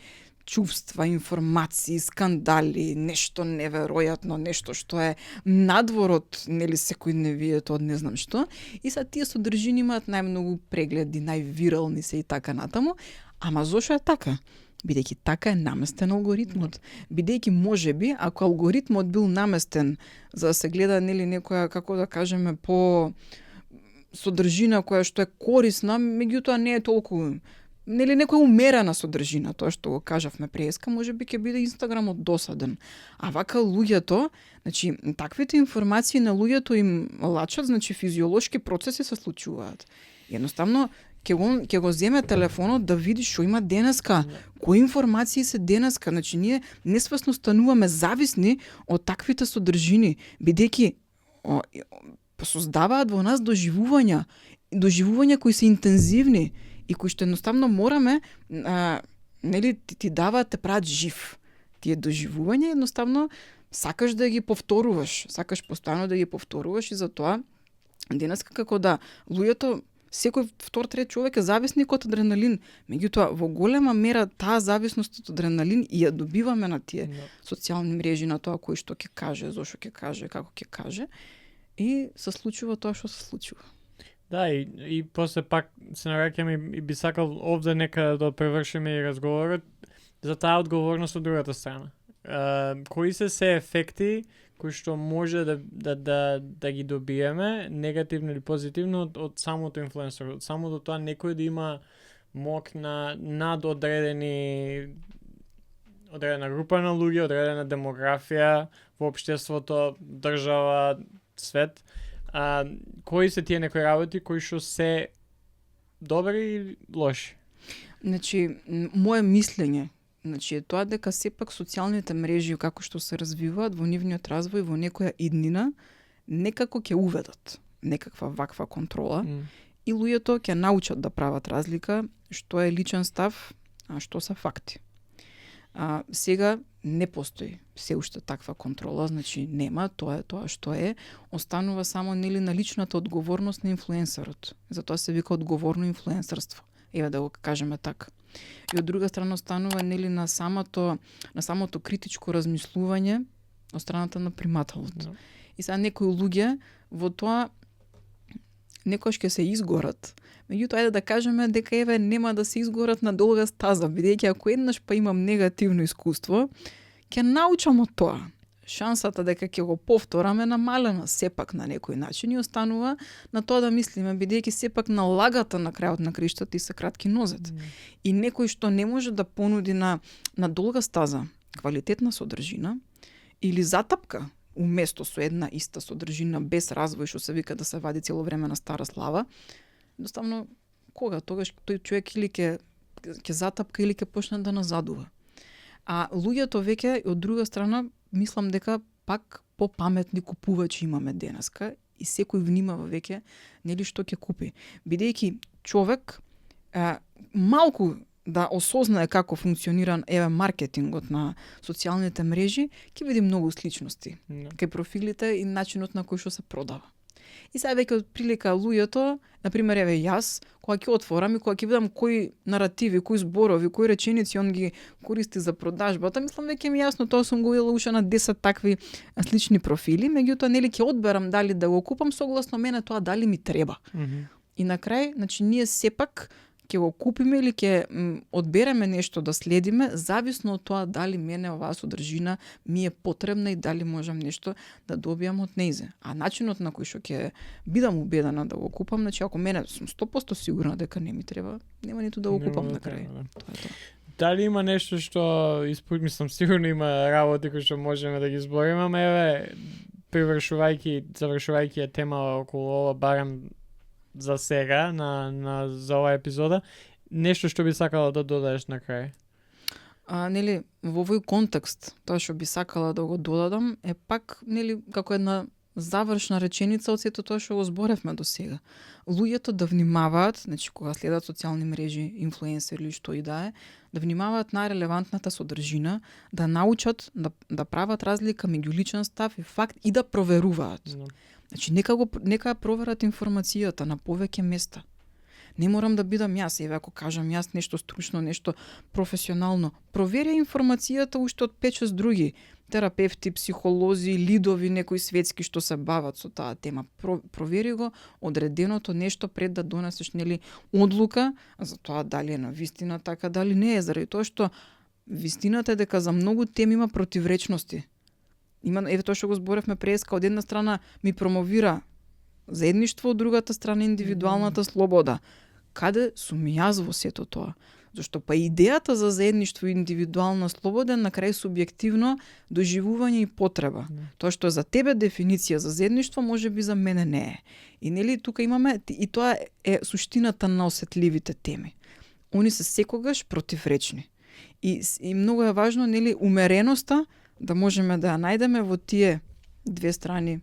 чувства, информации, скандали, нешто неверојатно, нешто што е надвор од нели секојдневието, од не знам што, и са тие содржини имаат најмногу прегледи, највирални се и така натаму. Ама зошто е така? Бидејќи така е наместен алгоритмот. Бидејќи можеби, ако алгоритмот бил наместен за да се гледа нели некоја, како да кажеме, по содржина која што е корисна, меѓутоа не е толку нели некоја умерена содржина, тоа што го кажавме преска, можеби ќе биде Инстаграмот досаден. А вака луѓето, значи таквите информации на луѓето им лачат, значи физиолошки процеси се случуваат. Едноставно ќе го земе телефонот да види што има денеска, кои информации се денеска. Значи ние несвесно стануваме зависни од таквите содржини, бидејќи создаваат во нас доживувања кои се интензивни и кои што едноставно мораме, нели, ти даваат, те прават жив. Тие доживувања едноставно сакаш да ги повторуваш, сакаш постојано да ги повторуваш и затоа денеска како да луѓето, секој втор трет човек е зависник од адреналин. Меѓутоа во голема мера таа зависност од адреналин и ја добиваме на тие социјални мрежи, на тоа кој што ќе каже, зошто ќе каже, како ќе каже, и се случува тоа што се случува. Да, и после пак се нараќаме и би сакал овде нека да превршиме и разговорот за таа одговорност од другата страна. Кои се ефекти кои што може да ги добиеме, негативно или позитивно, од самото инфлуенсер, од самото тоа некој да има мок над одредена група на луѓе, одредена демографија во општеството, држава, свет. Кои се тие некои работи кои што се добри или лоши? Значи, моje мислење е тоа дека сепак социјалните мрежи како што се развиваат во нивниот развој во некоја иднина некако ќе уведат некаква ваква контрола и луѓето ќе научат да прават разлика што е личен став, а што се факти. Сега не постои се уште таква контрола, значи нема, тоа е тоа што е, останува само нели на личната одговорност на инфлуенсерот. Затоа се вика одговорно инфлуенсерство. Еве да го кажеме така. И од друга страна останува нели на самото критичко размислување од страната на примателот. И сега некои луѓе во тоа некојаш ќе се изгорат. Меѓутоа, ајде да кажеме дека еве нема да се изгорат на долга стаза, бидејќи ако еднаш па имам негативно искуство, ќе научам од тоа. Шансата дека ќе го повторам е намалена сепак на некој начин и останува на тоа да мислиме, бидејќи сепак на лагата на крајот на криштата и се кратки нозет. И некој што не може да понуди на долга стаза квалитетна содржина или затапка уместо со една иста содржина без развој, што се вика да се вади цело време на стара слава, едноставно кога тогаш тој човек или ќе ќе затапка или ќе почне да назадува. А луѓето веќе од друга страна мислам дека пак попаметни купувачи имаме денеска и секој внимава веќе нели што ќе купи. Бидејќи човек малку да осознае како функционира маркетингот на социјалните мрежи, ќе види многу сличности кај профилите и начинот на кој што се продава. И сега веќе од прилика луѓето, например, јас, кога ќе отворам и кога ќе видам кои наративи, кои зборови, кои реченици он ги користи за продажбата, мислам веќе ми јасно, тоа сум го видела уште на 10 такви слични профили, меѓутоа нели ќе одберам дали да го купам согласно мене тоа дали ми треба. И на крај, значи ние сепак ќе го купиме или ќе одбереме нешто да следиме, зависно од тоа дали мене оваа содржина ми е потребна и дали можам нешто да добијам од нејзе. А начинот на кој што ќе бидам убедена да го купам, значи ако мене сум 100% сигурна дека не ми треба, нема ниту да го купам на крај. Тоа е тоа. Дали има нешто што мислам сигурно има работи кои што можеме да ги збориме, ама завршувајќи ја тема околу ова барем за сега, за оваа епизода, нешто што би сакала да додадеш на крај? Нели, во овој контекст, тоа што би сакала да го додадам е пак, нели, како една завршна реченица од сето тоа што го зборевме до сега. Луѓето да внимаваат, значи кога следат социјални мрежи, инфлуенсери или што и да е, да внимаваат на релевантната содржина, да научат да прават разлика меѓу личен став и факт и да проверуваат. Значи, нека проверат информацијата на повеќе места. Не морам да бидам јас, ако кажам јас нешто стручно, нешто професионално. Провери информацијата уште од 5-6 други терапевти, психолози, лидови, некои светски што се бават со таа тема. Провери го одреденото нешто пред да донесеш нели одлука за тоа дали е на вистина така, дали не е, заради тоа што вистината е дека за многу теми има противречности. Тоа што го зборевме преска, од една страна ми промовира заедништво, од другата страна индивидуалната слобода. Каде сум јас во сето тоа? Зашто па идејата за заедништво и индивидуална слобода на крај субјективно доживување и потреба. Тоа што е за тебе дефиниција за заедништво, може би за мене не е. И нели тука имаме, и тоа е суштината на осетливите теми. Они се секогаш противречни. И многу е важно, нели, умереноста да можеме да ја најдеме во тие две страни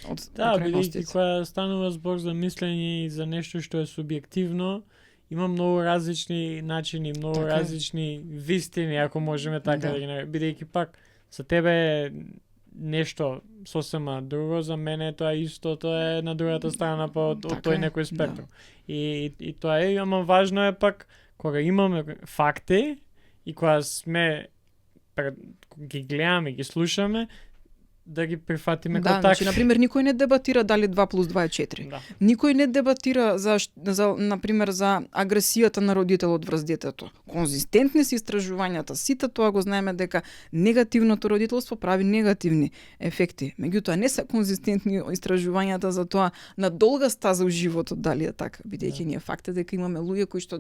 од бидејќи кога станува збор за мислење и за нешто што е субјективно, има многу различни начини, многу различни вистини, ако можеме така да ги наречеме. Бидејќи пак за тебе е нешто сосема друго, за мене тоа исто, тоа е на другата страна од тој некој спектрум. И тоа е, ама важно е пак кога имаме факти и кога сме ги гледаме, ги слушаме, да ги прифатиме како такви. Значи, например, никој не дебатира дали 2 + 2 е 4. Никој не дебатира за например, за агресијата на родителот врз детето. Конзистентни се истражувањата, сите тоа го знаеме дека негативното родителство прави негативни ефекти. Меѓутоа, не се конзистентни истражувањата за тоа на долга стаза у животот дали е така, бидејќи ние факт е дека имаме луѓе кои што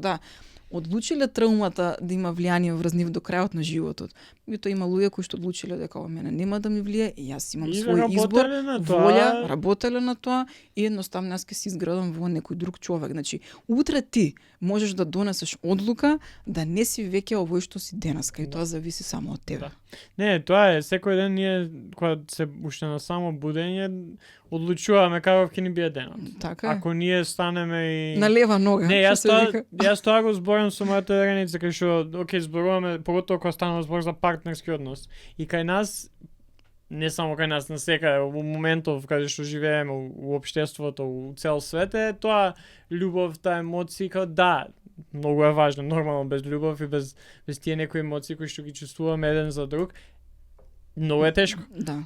одлучиле траумата да има влијание врз нив до крајот на животот. Меѓутоа има луѓе кои што одлучиле дека ова мене нема да ми влие и јас имам свој избор, волја, работеле на тоа и едноставно јас ќе се изградам во некој друг човек. Значи, утре ти можеш да донесеш одлука да не си веќе овој што си денеска и тоа зависи само од тебе. Не, тоа е секој ден ние кога се уште на само будење одлучуваме каков ќе ни биде денот. Така. Ако ние станеме и на лева нога. Не, јас тоа го зборам со мојата вереница кај што зборуваме поготово кога станува збор за партнерски однос. И кај нас, не само кај нас, на секаде во моментов каде што живееме у општеството, у цел свет е тоа љубовта, емоција, многу е важно, нормално без љубов и без тие некои емоции кои што ги чувствуваме еден за друг. Многу е тешко.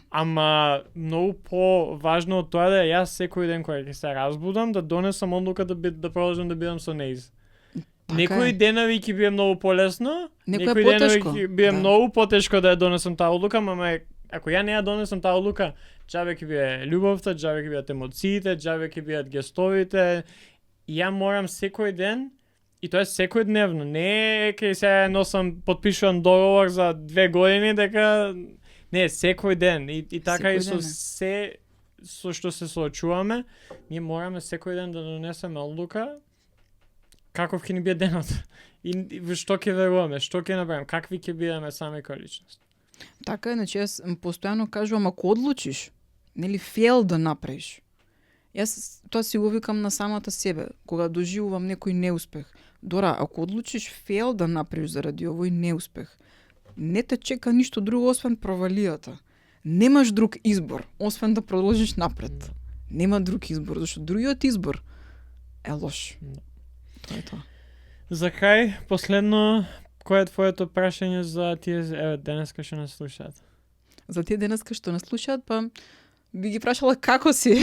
Ама многу поважно од тоа да јас секој ден кога ќе се разбудам да донесам одлука да продолжам да бидам со неиз. Некои денови ќе биде многу полесно, некои денови ќе биде многу потешко да ја донесам таа одлука, ама ако ја не ја донесам таа одлука, џабе ќе биде љубовта, џабе ќе бидат емоциите, џабе ќе бидат гестовите. Ја морам секој ден, и тоа е секојдневно, не ќе се носам, потпишувам договор за 2 години дека не, секој ден и така и со се со што се соочуваме, ние мораме секој ден да донесеме одлука каков ќе ни биде денот и во што ќе веруваме, што ќе направиме, какви ќе бидеме сами како личност. Така е, значи јас постојано кажувам, ако одлучиш, нели, фейл да направиш, јас тоа си го викам на самата себе, кога доживувам некој неуспех. Дора, ако одлучиш фейл да направиш заради овој неуспех, не те чека ништо друго освен провалијата. Немаш друг избор, освен да продолжиш напред. Нема друг избор, зашто другиот избор е лош. Тоа е тоа. За крај, последно, кој е твоето прашање за тие денеска што нас слушаат? За тие денеска што нас слушаат, па би ги прашала како си.